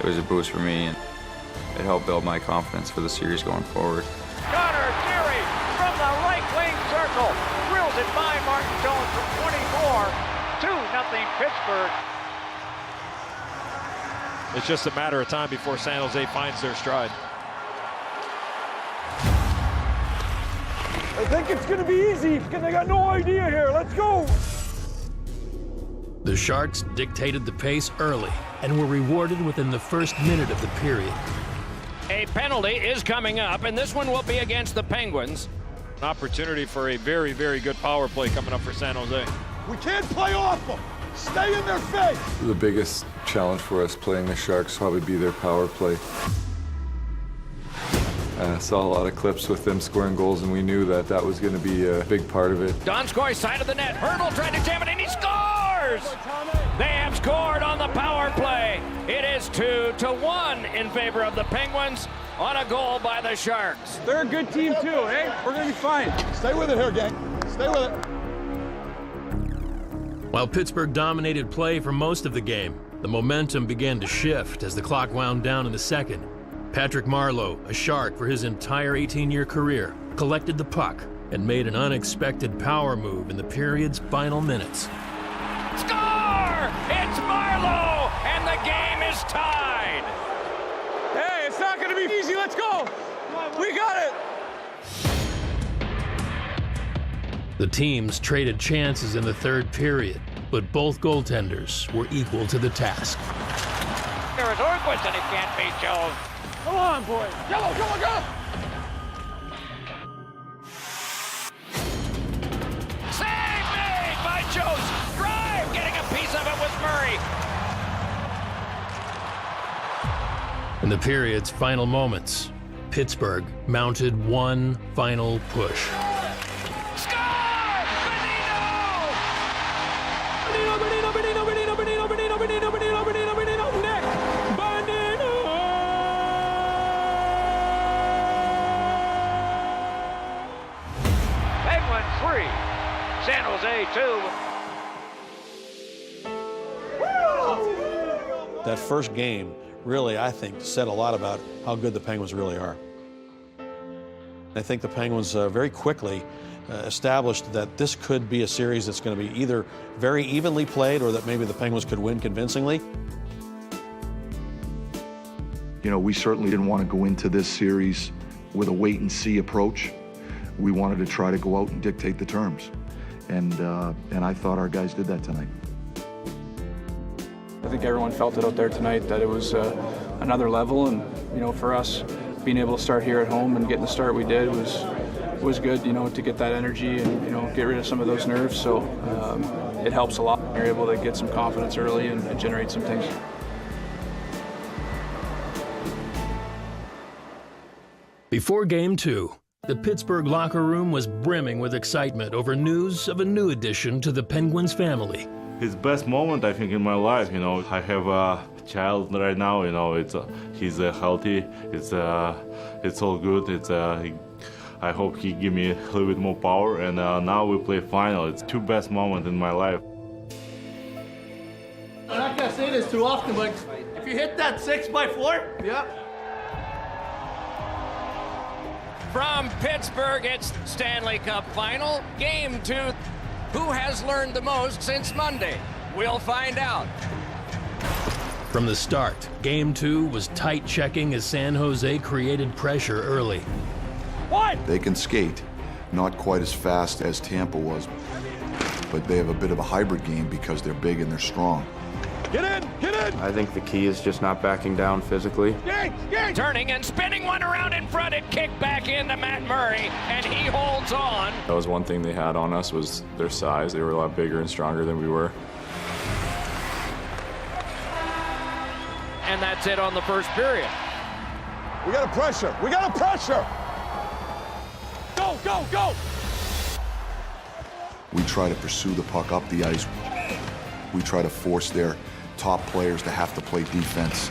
It was a boost for me, and it helped build my confidence for the series going forward. Connor Sheary from the right wing circle. Drills it by Martin Jones from 24. 2-0 Pittsburgh. It's just a matter of time before San Jose finds their stride. I think it's going to be easy because they got no idea here. Let's go. The Sharks dictated the pace early and were rewarded within the first minute of the period. A penalty is coming up, and this one will be against the Penguins. An opportunity for a very, very good power play coming up for San Jose. We can't play off them. Stay in their face. The biggest challenge for us playing the Sharks probably be their power play. I saw a lot of clips with them scoring goals, and we knew that that was going to be a big part of it. Donskoy side of the net. Hurdle tried to jam it, and he scores! They have scored on the power play. It is 2-1 in favor of the Penguins on a goal by the Sharks. They're a good team too, eh? We're going to be fine. Stay with it here, gang. Stay with it. While Pittsburgh dominated play for most of the game, the momentum began to shift as the clock wound down in the second. Patrick Marleau, a Shark for his entire 18-year career, collected the puck and made an unexpected power move in the period's final minutes. Score! It's Marleau, and the game is tied. Hey, it's not going to be easy. Let's go. We got it. The teams traded chances in the third period, but both goaltenders were equal to the task. There is Orquist, and he can't beat Jones. Come on, boys. Go, go, go. Save made by Jones. Drive, getting a piece of it was Murray. In the period's final moments, Pittsburgh mounted one final push. Score! Benito! Benito, Benito, Penguins 3, San Jose 2. That first game really, I think, said a lot about how good the Penguins really are. I think the Penguins very quickly established that this could be a series that's going to be either very evenly played or that maybe the Penguins could win convincingly. You know, we certainly didn't want to go into this series with a wait-and-see approach. We wanted to try to go out and dictate the terms. And I thought our guys did that tonight. I think everyone felt it out there tonight that it was another level, and you know, for us being able to start here at home and getting the start we did was good. You know, to get that energy and you know get rid of some of those nerves. So it helps a lot. You're able to get some confidence early and generate some things. Before Game 2, the Pittsburgh locker room was brimming with excitement over news of a new addition to the Penguins family. His best moment, I think, in my life. You know, I have a child right now. You know, he's healthy. It's all good. I hope he give me a little bit more power. And now we play final. It's two best moments in my life. I'm not gonna say this too often, but if you hit that 6x4, yeah. From Pittsburgh, it's Stanley Cup final, Game 2. Who has learned the most since Monday? We'll find out. From the start, Game 2 was tight checking as San Jose created pressure early. What? They can skate, not quite as fast as Tampa was, but they have a bit of a hybrid game because they're big and they're strong. Get in! Get in! I think the key is just not backing down physically. Turning and spinning one around in front, it kicked back into Matt Murray, and he holds on. That was one thing they had on us, was their size. They were a lot bigger and stronger than we were. And that's it on the first period. We got a pressure. We got a pressure. Go, go, go! We try to pursue the puck up the ice. We try to force their top players to have to play defense.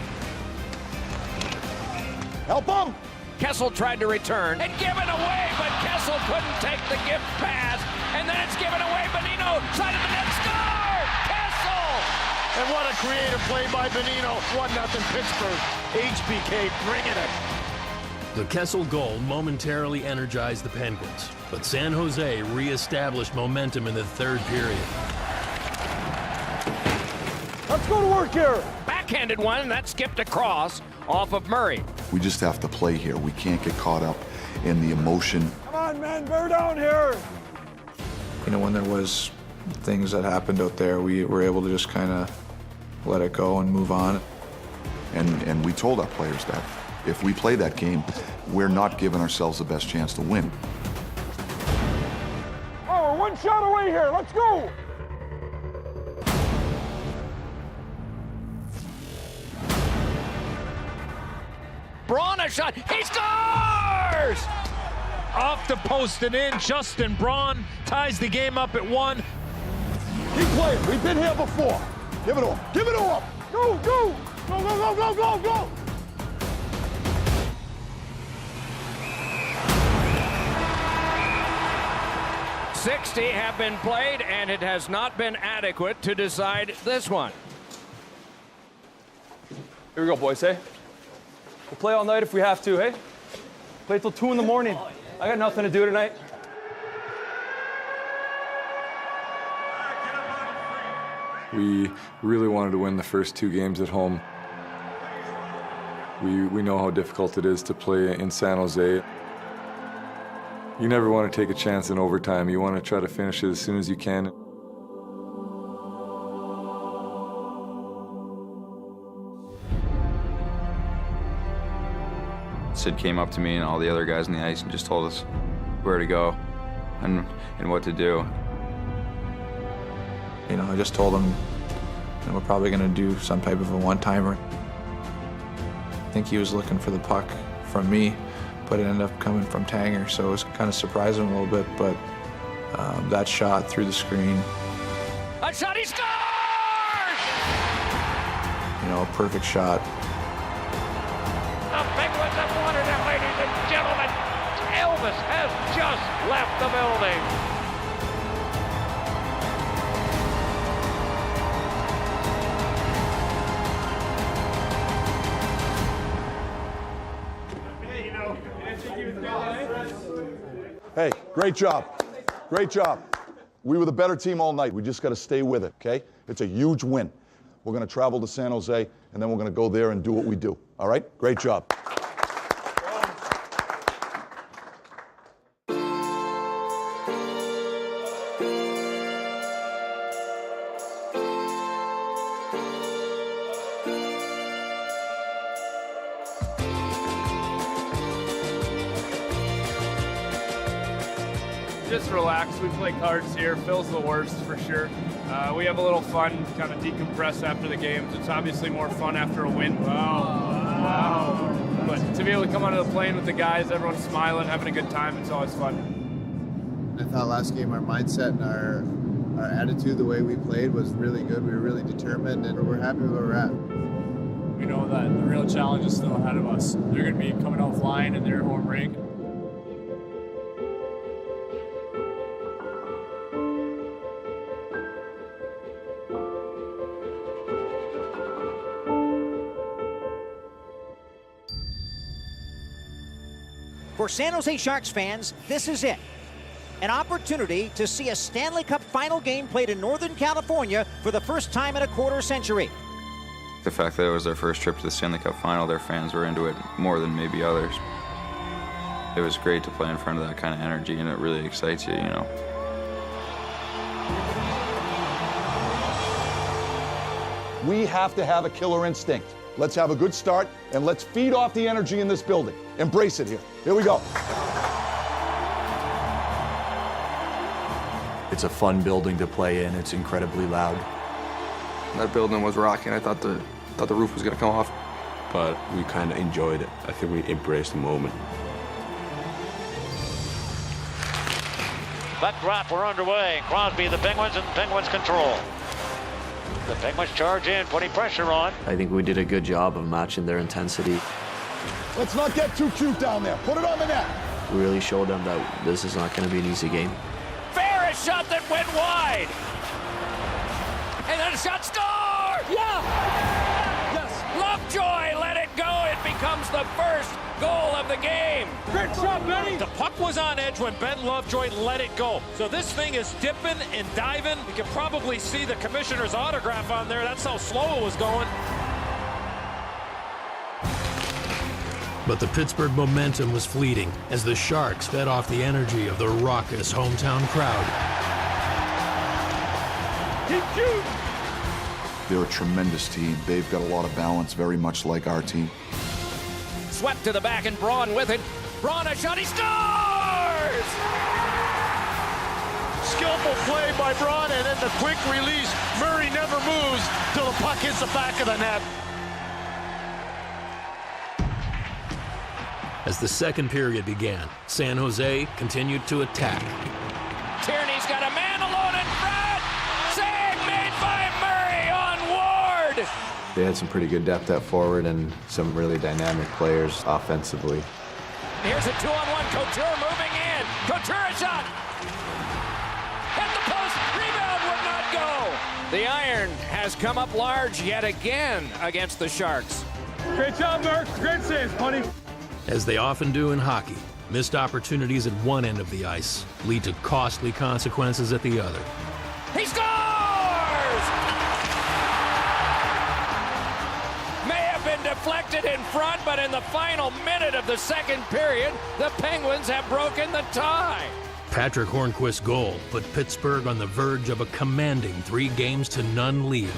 Help them! Kessel tried to return and give it away, but Kessel couldn't take the gift pass. And then it's given away. Bonino, side of the net, score! Kessel! And what a creative play by Bonino. 1-0 Pittsburgh. HBK bringing it. The Kessel goal momentarily energized the Penguins, but San Jose re-established momentum in the third period. Let's go to work here. Backhanded one, that skipped across off of Murray. We just have to play here. We can't get caught up in the emotion. Come on, man, bear down here. You know, when there was things that happened out there, we were able to just kind of let it go and move on. And we told our players that if we play that game, we're not giving ourselves the best chance to win. Oh, we're one shot away here. Let's go. Braun a shot. He scores! Off the post and in. Justin Braun ties the game up at 1. Keep playing. We've been here before. Give it to him. Give it to him. Go, go. Go, go, go, go, go, go. "60 have been played, and it has not been adequate to decide this one. Here we go, boys, hey? We'll play all night if we have to, hey? Play till 2 in the morning. I got nothing to do tonight. We really wanted to win the first 2 games at home. We know how difficult it is to play in San Jose. You never want to take a chance in overtime. You want to try to finish it as soon as you can. Sid came up to me and all the other guys on the ice and just told us where to go and what to do. You know, I just told him, you know, we're probably going to do some type of a one-timer. I think he was looking for the puck from me, but it ended up coming from Tanger, so it was kind of surprising him a little bit, but that shot through the screen. A shot, he scores! You know, a perfect shot. The Penguins have won it, ladies and gentlemen. Elvis has just left the building. Hey, great job. Great job. We were the better team all night. We just got to stay with it, okay? It's a huge win. We're going to travel to San Jose, and then we're going to go there and do what we do. All right? Great job. Just relax. We play cards here. Phil's the worst for sure. We have a little fun, kind of decompress after the games. It's obviously more fun after a win. Wow. But to be able to come onto the plane with the guys, everyone's smiling, having a good time, it's always fun. I thought last game our mindset and our attitude, the way we played was really good. We were really determined, and we're happy where we're at. We know that the real challenge is still ahead of us. They're going to be coming out flying in their home rink. For San Jose Sharks fans, this is it. An opportunity to see a Stanley Cup final game played in Northern California for the first time in a quarter century. The fact that it was their first trip to the Stanley Cup final, their fans were into it more than maybe others. It was great to play in front of that kind of energy, and it really excites you, you know. We have to have a killer instinct. Let's have a good start, and let's feed off the energy in this building. Embrace it here. Here we go. It's a fun building to play in. It's incredibly loud. That building was rocking. I thought the roof was going to come off. But we kind of enjoyed it. I think we embraced the moment. Puck drop, we're underway. Crosby, the Penguins, and Penguins control. The Penguins charge in, putting pressure on. I think we did a good job of matching their intensity. Let's not get too cute down there. Put it on the net. We really showed them that this is not going to be an easy game. Fair, a shot that went wide. And then a shot, score! Yeah! Yes! Lovejoy let it go. It becomes the first goal of the game. Great shot, Benny! The puck was on edge when Ben Lovejoy let it go. So this thing is dipping and diving. You can probably see the commissioner's autograph on there. That's how slow it was going. But the Pittsburgh momentum was fleeting as the Sharks fed off the energy of the raucous hometown crowd. They're a tremendous team. They've got a lot of balance, very much like our team. Swept to the back and Braun with it. Braun a shot, he scores! Skillful play by Braun, and then the quick release. Murray never moves till the puck hits the back of the net. As the second period began, San Jose continued to attack. Tierney's got a man alone in front. Save made by Murray on Ward. They had some pretty good depth at forward and some really dynamic players offensively. Here's a 2-on-1. Couture moving in. Couture a shot. Hit the post. Rebound would not go. The Iron has come up large yet again against the Sharks. Great job, Mark. Great saves, buddy. As they often do in hockey, missed opportunities at one end of the ice lead to costly consequences at the other. He scores! May have been deflected in front, but in the final minute of the second period, the Penguins have broken the tie. Patrick Hornquist's goal put Pittsburgh on the verge of a commanding 3-0 lead.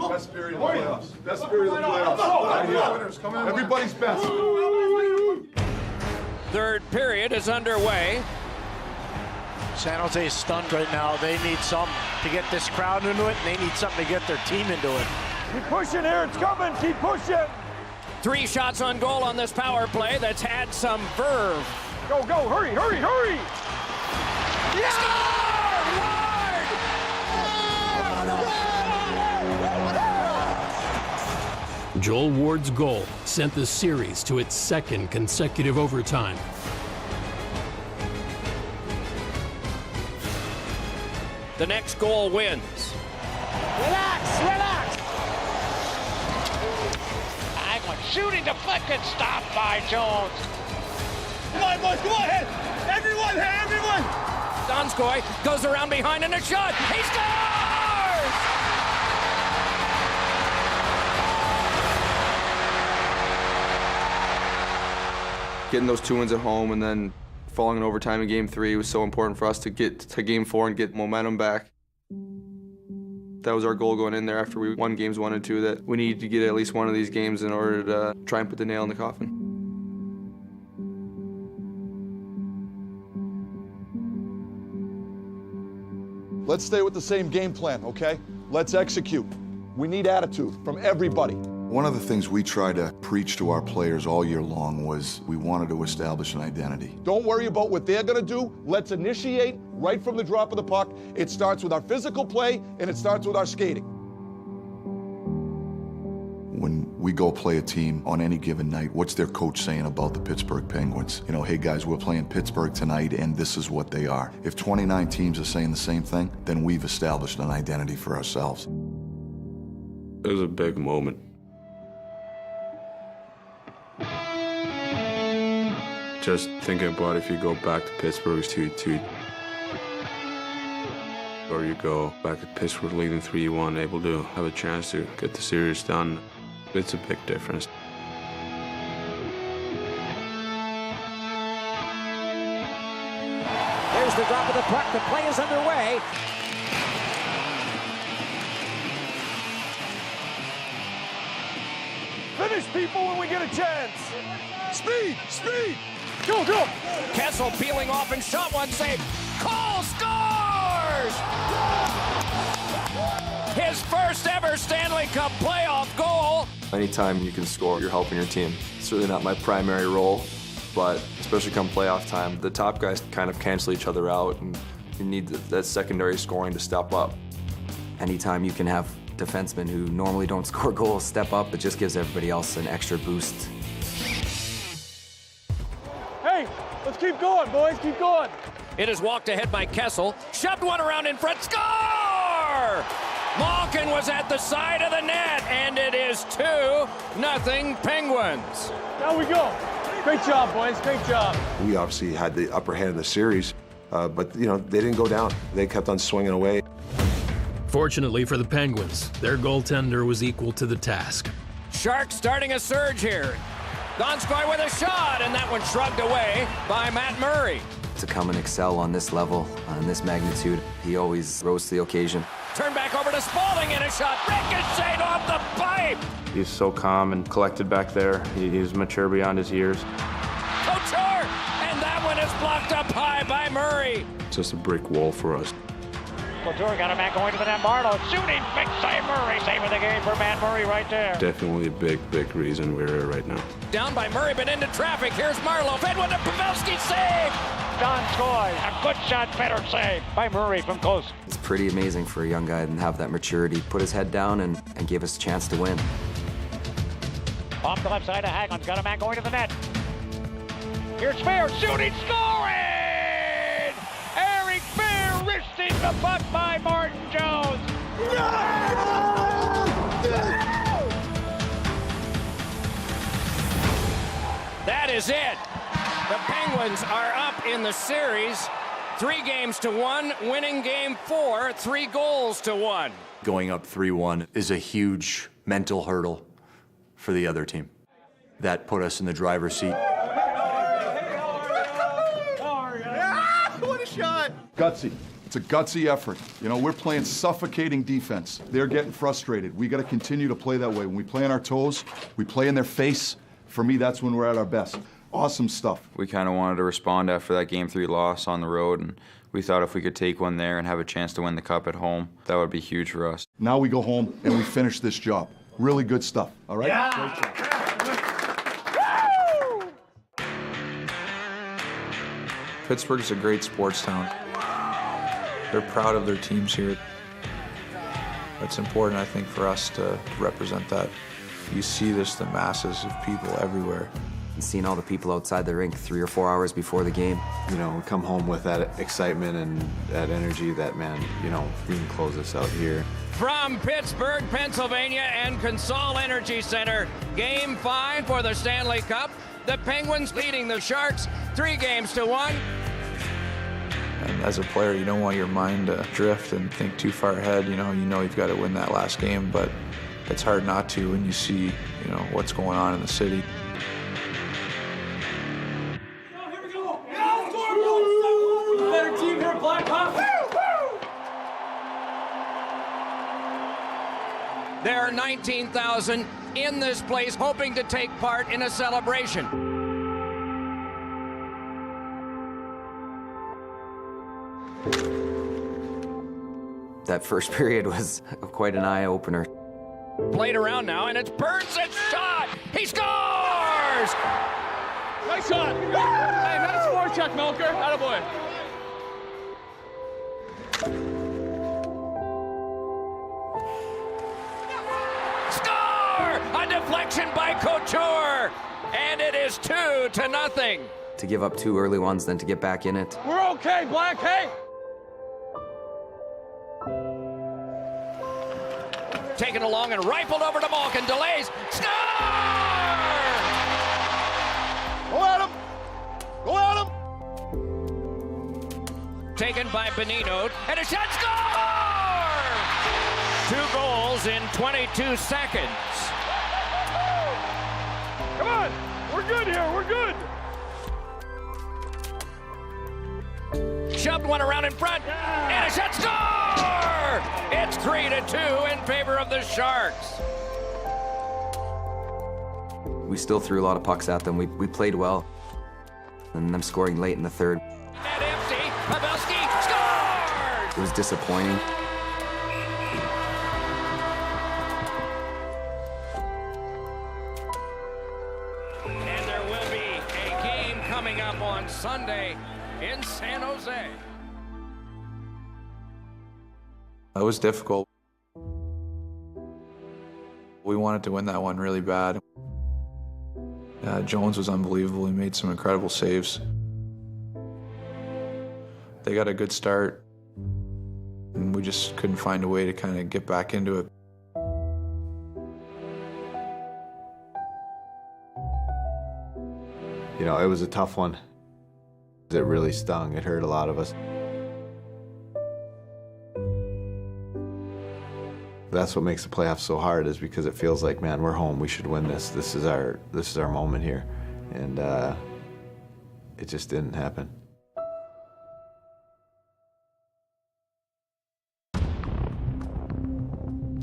Best period of the playoffs. Best period of the playoffs. Everybody's best. Third period is underway. San Jose is stunned right now. They need something to get this crowd into it, and they need something to get their team into it. Keep pushing here. It's coming. Keep pushing. 3 shots on goal on this power play that's had some verve. Go, go. Hurry, hurry, hurry. Yeah! Joel Ward's goal sent the series to its second consecutive overtime. The next goal wins. Relax, relax. Hagman shooting deflected, stopped by Jones. Come on, boys, come on, head. Everyone, head, everyone. Donskoy goes around behind and a shot. He scores! Getting those 2 wins at home and then falling in overtime in Game 3 was so important for us to get to Game 4 and get momentum back. That was our goal going in there after we won Games 1 and 2, that we needed to get at least one of these games in order to try and put the nail in the coffin. Let's stay with the same game plan, okay? Let's execute. We need attitude from everybody. One of the things we try to preach to our players all year long was we wanted to establish an identity. Don't worry about what they're gonna do. Let's initiate right from the drop of the puck. It starts with our physical play, and it starts with our skating. When we go play a team on any given night, what's their coach saying about the Pittsburgh Penguins? You know, hey guys, we're playing Pittsburgh tonight, and this is what they are. If 29 teams are saying the same thing, then we've established an identity for ourselves. It was a big moment. Just thinking about if you go back to Pittsburgh's 2-2, or you go back to Pittsburgh leading 3-1, able to have a chance to get the series done, it's a big difference. There's the drop of the puck. The play is underway. Finish, people, when we get a chance. Speed, speed. Go, go. Kessel peeling off and shot one save. Cole scores! His first ever Stanley Cup playoff goal. Anytime you can score, you're helping your team. It's certainly not my primary role, but especially come playoff time, the top guys kind of cancel each other out, and you need that secondary scoring to step up. Anytime you can have defensemen who normally don't score goals step up, it just gives everybody else an extra boost. Hey, let's keep going, boys, keep going. It is walked ahead by Kessel. Shoved one around in front. Score! Malkin was at the side of the net, and it is 2-0 Penguins. Down we go. Great job, boys, great job. We obviously had the upper hand in the series, but, you know, they didn't go down. They kept on swinging away. Fortunately for the Penguins, their goaltender was equal to the task. Sharks starting a surge here. Donskoy with a shot, and that one shrugged away by Matt Murray. To come and excel on this level, on this magnitude, he always rose to the occasion. Turn back over to Spaulding and a shot. Ricocheted off the pipe. He's so calm and collected back there. He's mature beyond his years. Couture! And that one is blocked up high by Murray. It's just a brick wall for us. Couture got a man going to the net. Marlowe shooting. Big save. Murray saving the game for Matt Murray right there. Definitely a big, big reason we're here right now. Down by Murray, but into traffic. Here's Marlowe. Fed one to Pavelski. Save! Donskoy. A good shot. Better save by Murray from close. It's pretty amazing for a young guy to have that maturity. Put his head down and give us a chance to win. Off the left side of Hagelin. Got a man going to the net. Here's Fair shooting. Scoring! Eric Fair wristing the puck by Martin Jones. That is it. The Penguins are up in the series. 3-1, winning game 4, 3-1. Going up 3-1 is a huge mental hurdle for the other team. That put us in the driver's seat. What a shot. Gutsy. It's a gutsy effort. You know, we're playing suffocating defense. They're getting frustrated. We got to continue to play that way. When we play on our toes, we play in their face. For me, that's when we're at our best. Awesome stuff. We kind of wanted to respond after that Game 3 loss on the road, and we thought if we could take one there and have a chance to win the Cup at home, that would be huge for us. Now we go home and we finish this job. Really good stuff, all right? Yeah. Great job. Pittsburgh's a great sports town. They're proud of their teams here. It's important, I think, for us to represent that You see just the masses of people everywhere. And seeing all the people outside the rink 3 or 4 hours before the game. You know, we come home with that excitement and that energy that, man, you know, we can close this out here. From Pittsburgh, Pennsylvania and Consol Energy Center, Game 5 for the Stanley Cup. The Penguins leading the Sharks 3-1. And as a player, you don't want your mind to drift and think too far ahead. You know you've got to win that last game, but it's hard not to when you see, you know, what's going on in the city. Better team here, Blackhawks. There are 19,000 in this place hoping to take part in a celebration. That first period was quite an eye-opener. Played around now, and it's Burns' shot! He scores! Nice shot. Hey, nice forecheck, Melker. Attaboy. A deflection by Couture, and it is 2-0. To give up 2 early ones, then to get back in it. We're okay, Black. Hey. Taken along and rifled over to Malkin, delays, score! Go at him. Go at him. Taken by Benino, and a shot, score! 2 goals in 22 seconds. Come on, we're good here, we're good. Shoved one around in front, and a shot, score! It's 3-2 in favor of the Sharks. We still threw a lot of pucks at them. We played well. And them scoring late in the third. Net empty, Pavelski scores! It was disappointing. And there will be a game coming up on Sunday in San Jose. It was difficult. We wanted to win that one really bad. Jones was unbelievable. He made some incredible saves. They got a good start, and we just couldn't find a way to kind of get back into it. You know, it was a tough one. It really stung. It hurt a lot of us. That's what makes the playoffs so hard, is because it feels like, man, we're home. We should win this. This is our moment here, and it just didn't happen.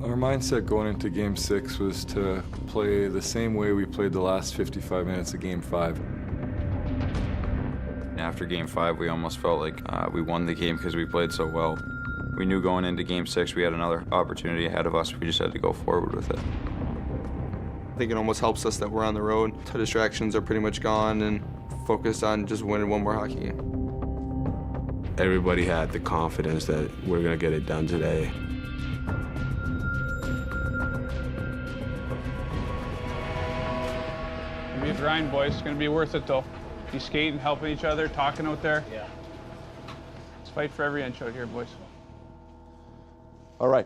Our mindset going into Game 6 was to play the same way we played the last 55 minutes of Game 5. After Game 5, we almost felt like we won the game because we played so well. We knew going into Game 6 we had another opportunity ahead of us. We just had to go forward with it. I think it almost helps us that we're on the road. The distractions are pretty much gone and focused on just winning one more hockey game. Everybody had the confidence that we're going to get it done today. It'll be a grind, boys. It's going to be worth it, though. Be skating, helping each other, talking out there. Yeah. Let's fight for every inch out here, boys. All right.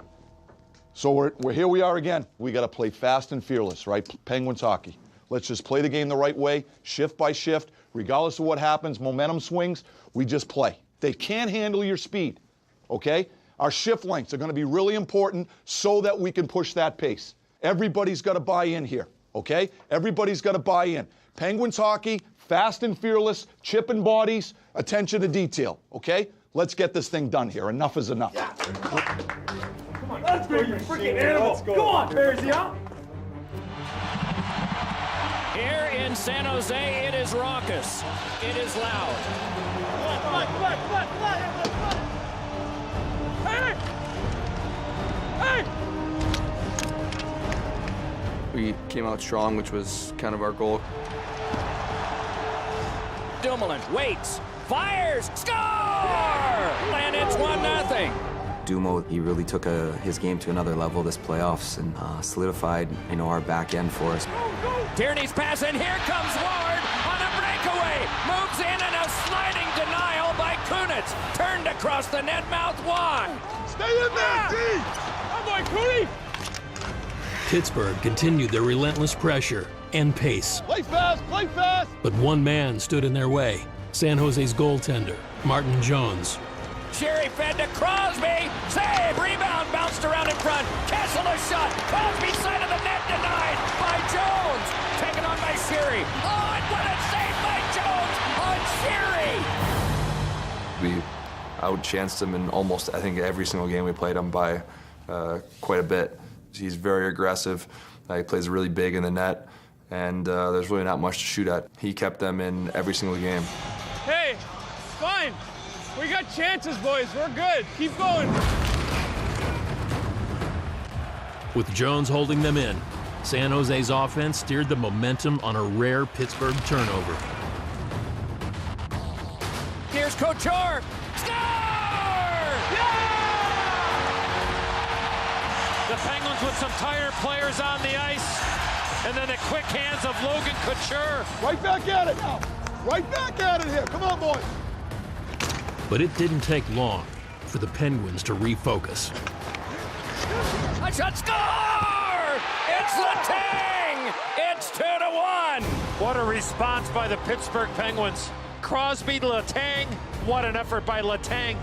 So we're here we are again. We got to play fast and fearless, right? Penguins hockey. Let's just play the game the right way, shift by shift, regardless of what happens, momentum swings, we just play. They can't handle your speed, okay? Our shift lengths are going to be really important so that we can push that pace. Everybody's got to buy in here, okay? Everybody's got to buy in. Penguins hockey, fast and fearless, chipping bodies, attention to detail, okay? Let's get this thing done here. Enough is enough. Yeah. Come on, let's go, you freaking animal. Let's go. Go on, Bearsy, huh? Here in San Jose, it is raucous. It is loud. Come on. Hey! We came out strong, which was kind of our goal. Dumoulin waits, fires, score! And it's 1-0. Dumo, he really took his game to another level this playoffs and solidified, our back end for us. Tierney's pass, and here comes Ward on a breakaway. Moves in and a sliding denial by Kunitz. Turned across the net mouth wide. Stay in there, D! Oh boy, Cooney! Pittsburgh continued their relentless pressure and pace. Play fast, play fast! But one man stood in their way. San Jose's goaltender, Martin Jones. Sherry fed to Crosby. Save! Rebound bounced around in front. Kessel a shot. Crosby side of the net denied by Jones. Taken on by Sherry. Oh, and what a save by Jones on Sherry! We outchanced him in almost, I think, every single game we played him by quite a bit. He's very aggressive. He plays really big in the net, and there's really not much to shoot at. He kept them in every single game. Hey, fine. We got chances, boys. We're good. Keep going. With Jones holding them in, San Jose's offense steered the momentum on a rare Pittsburgh turnover. Here's Couture. Score! The Penguins with some tired players on the ice, and then the quick hands of Logan Couture. Right back at it now. Right back at it here. Come on, boys. But it didn't take long for the Penguins to refocus. A shot, score! It's Letang! It's 2-1! What a response by the Pittsburgh Penguins. Crosby to Letang. What an effort by Letang.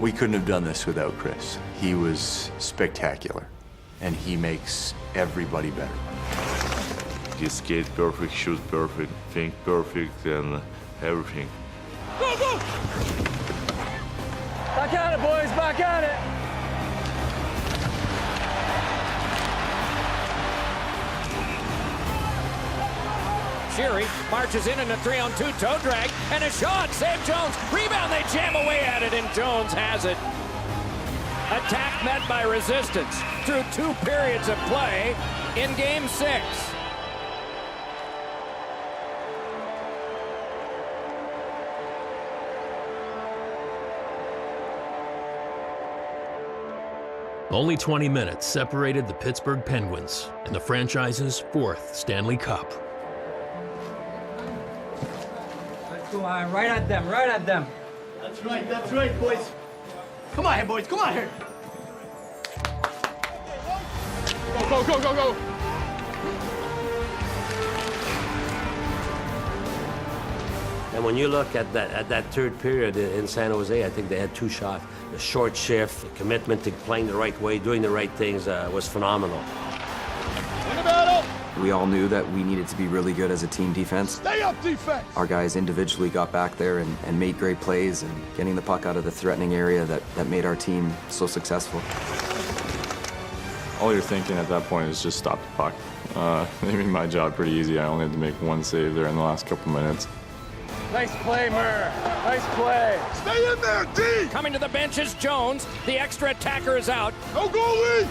We couldn't have done this without Chris. He was spectacular, and he makes everybody better. He skate perfect, shoot perfect, think perfect, and everything. Go, go! Back at it, boys, back at it! Sherry marches in a 3-on-2 toe drag, and a shot, save Jones. Rebound, they jam away at it, and Jones has it. Attack met by resistance through 2 periods of play in Game 6. Only 20 minutes separated the Pittsburgh Penguins and the franchise's 4th Stanley Cup. Let's go on, right at them, right at them. That's right, boys. Come on here, boys, come on here. Go, go, go, go, go! And when you look at that third period in San Jose, I think they had 2 shots. The short shift, the commitment to playing the right way, doing the right things was phenomenal. In the battle! We all knew that we needed to be really good as a team defense. Stay up, defense! Our guys individually got back there and made great plays and getting the puck out of the threatening area that made our team so successful. All you're thinking at that point is just stop the puck. They made my job pretty easy. I only had to make 1 save there in the last couple minutes. Nice play, Murr. Nice play. Stay in there, D! Coming to the bench is Jones. The extra attacker is out. No goalie!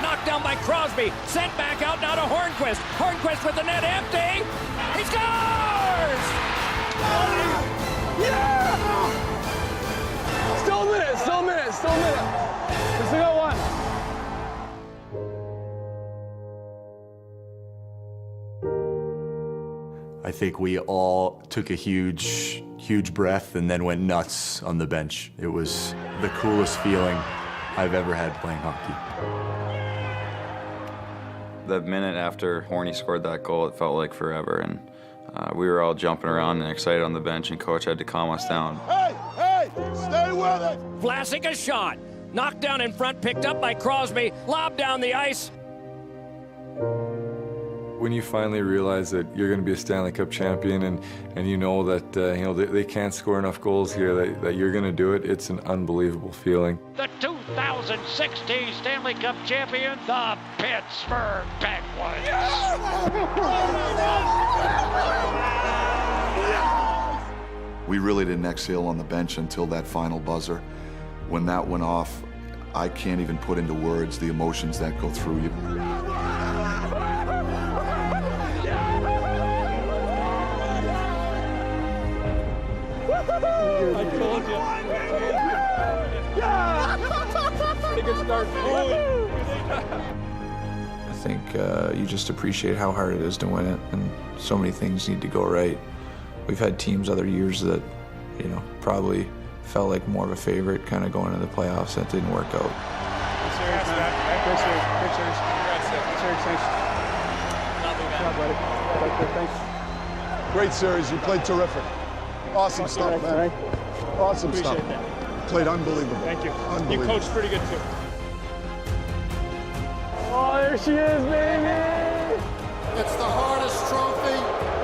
Knocked down by Crosby. Sent back out now to Hornquist. Hornquist with the net empty. He scores! Yeah! Still a minute, still a minute, still a minute. We still got 1. I think we all took a huge breath and then went nuts on the bench. It was the coolest feeling I've ever had playing hockey. That minute after Horny scored that goal, it felt like forever, and we were all jumping around and excited on the bench, and coach had to calm us down. Hey, stay with it! Vlasic a shot. Knocked down in front, picked up by Crosby. Lobbed down the ice. When you finally realize that you're going to be a Stanley Cup champion and you know that they can't score enough goals here, that you're going to do it, it's an unbelievable feeling. The 2016 Stanley Cup champion, the Pittsburgh Penguins. We really didn't exhale on the bench until that final buzzer. When that went off, I can't even put into words the emotions that go through you. I told you. Pretty good start. I think you just appreciate how hard it is to win it, and so many things need to go right. We've had teams other years that, you know, probably felt like more of a favorite kind of going into the playoffs. That didn't work out. Good series, man. Good series. Good series. Congrats, good series. Thanks. Good job, buddy. Thanks. Great series. You played terrific. Awesome stuff, man. Awesome stuff. Appreciate that. Played unbelievable. Thank you. You Unbelievable. coached pretty good, too. Oh, there she is, baby! It's the hardest trophy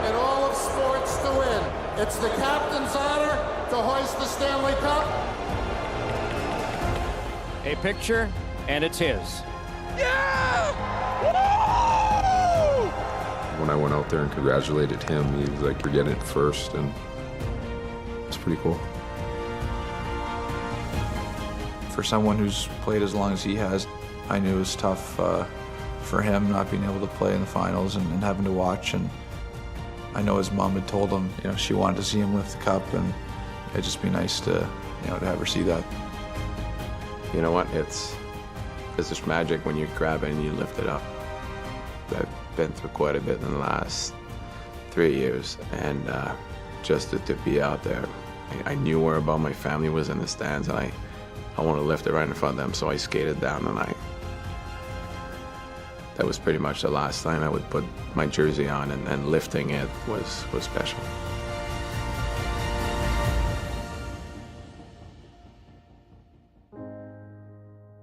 in all of sports to win. It's the captain's honor to hoist the Stanley Cup. A picture, and it's his. When I went out there and congratulated him, he was like, "We're getting it first," and it's pretty cool. For someone who's played as long as he has, I knew it was tough for him not being able to play in the finals and having to watch. And I know his mom had told him, you know, she wanted to see him lift the cup, and it'd just be nice to, you know, to have her see that. You know what? It's just magic when you grab it and you lift it up. I've been through quite a bit in the last 3 years, and just to be out there, I knew where about my family was in the stands, and I want to lift it right in front of them, so I skated down, and that was pretty much the last time I would put my jersey on, and lifting it was special.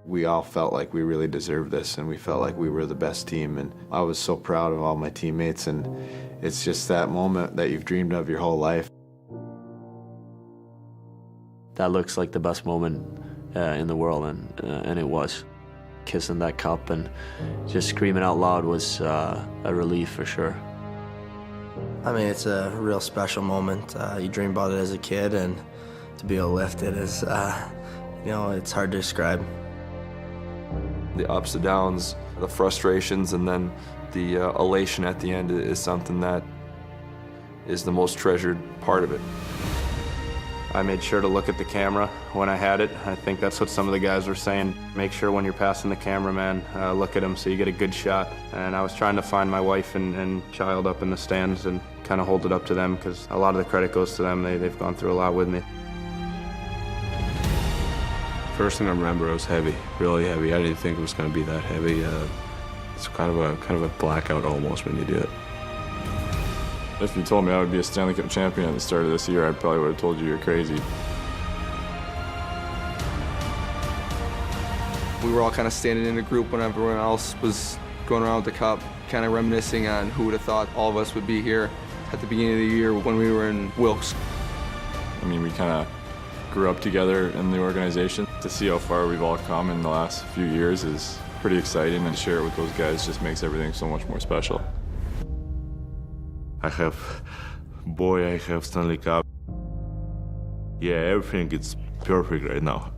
We all felt like we really deserved this, and we felt like we were the best team, and I was so proud of all my teammates, and it's just that moment that you've dreamed of your whole life. That looks like the best moment in the world, and it was. Kissing that cup and just screaming out loud was a relief for sure. I mean, it's a real special moment. You dream about it as a kid, and to be able to lift it is, you know, it's hard to describe. The ups, the downs, the frustrations, and then the elation at the end is something that is the most treasured part of it. I made sure to look at the camera when I had it. I think that's what some of the guys were saying. Make sure when you're passing the cameraman, look at him so you get a good shot. And I was trying to find my wife and child up in the stands and kind of hold it up to them, because a lot of the credit goes to them. They've gone through a lot with me. First thing I remember, it was heavy, really heavy. I didn't think it was going to be that heavy. It's kind of a blackout almost when you do it. If you told me I would be a Stanley Cup champion at the start of this year, I probably would have told you you're crazy. We were all kind of standing in a group when everyone else was going around with the cup, kind of reminiscing on who would have thought all of us would be here at the beginning of the year when we were in Wilkes. I mean, we kind of grew up together in the organization. To see how far we've all come in the last few years is pretty exciting, and share it with those guys just makes everything so much more special. I have Stanley Cup. Yeah, everything is perfect right now.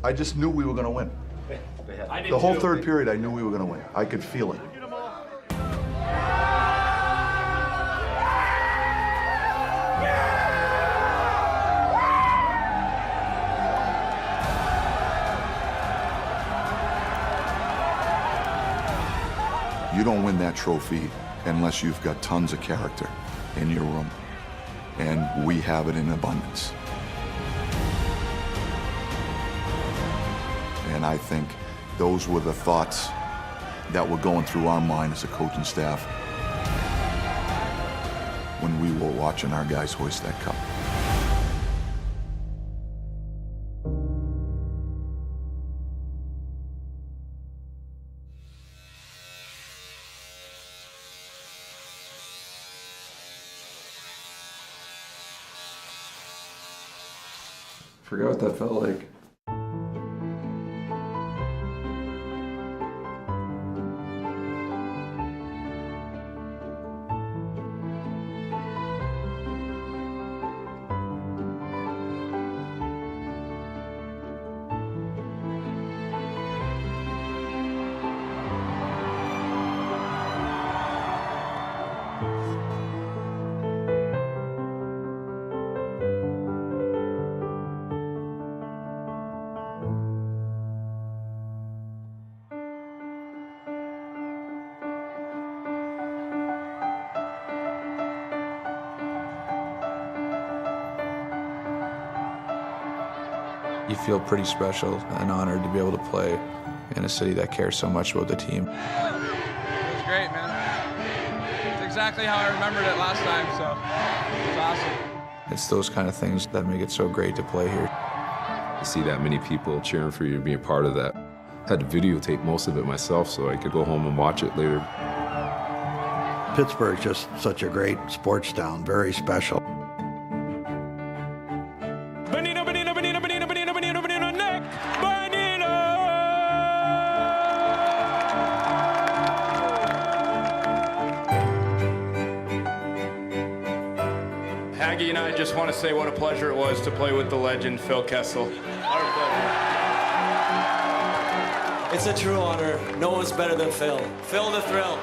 I just knew we were going to win. The whole third period, I knew we were going to win. I could feel it. You don't win that trophy unless you've got tons of character in your room. And we have it in abundance. And I think those were the thoughts that were going through our mind as a coaching staff when we were watching our guys hoist that cup. Forgot what that felt like. You feel pretty special and honored to be able to play in a city that cares so much about the team. It was great, man. It's exactly how I remembered it last time, so it's awesome. It's those kind of things that make it so great to play here. To see that many people cheering for you to be a part of that. I had to videotape most of it myself so I could go home and watch it later. Pittsburgh's just such a great sports town, very special. Bonino, Bonino, Bonino, Bonino, Bonino, Bonino, Bonino, Nick Bonino! Haggy and I just want to say what a pleasure it was to play with the legend, Phil Kessel. Our pleasure. It's a true honor. No one's better than Phil. Phil the Thrill.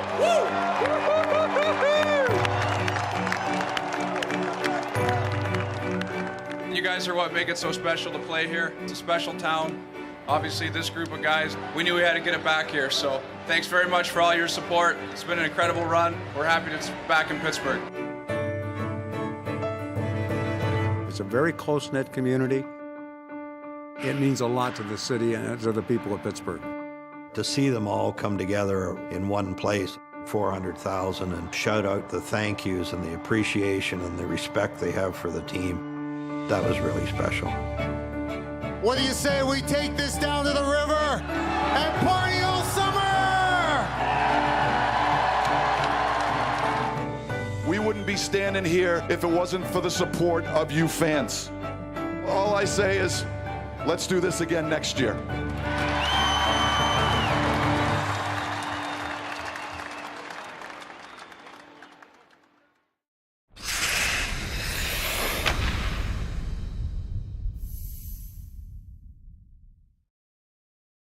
You guys are what make it so special to play here. It's a special town. Obviously, this group of guys, we knew we had to get it back here. So thanks very much for all your support. It's been an incredible run. We're happy it's back in Pittsburgh. It's a very close-knit community. It means a lot to the city and to the people of Pittsburgh. To see them all come together in one place, 400,000, and shout out the thank yous and the appreciation and the respect they have for the team, that was really special. What do you say we take this down to the river and party all summer? We wouldn't be standing here if it wasn't for the support of you fans. All I say is, let's do this again next year.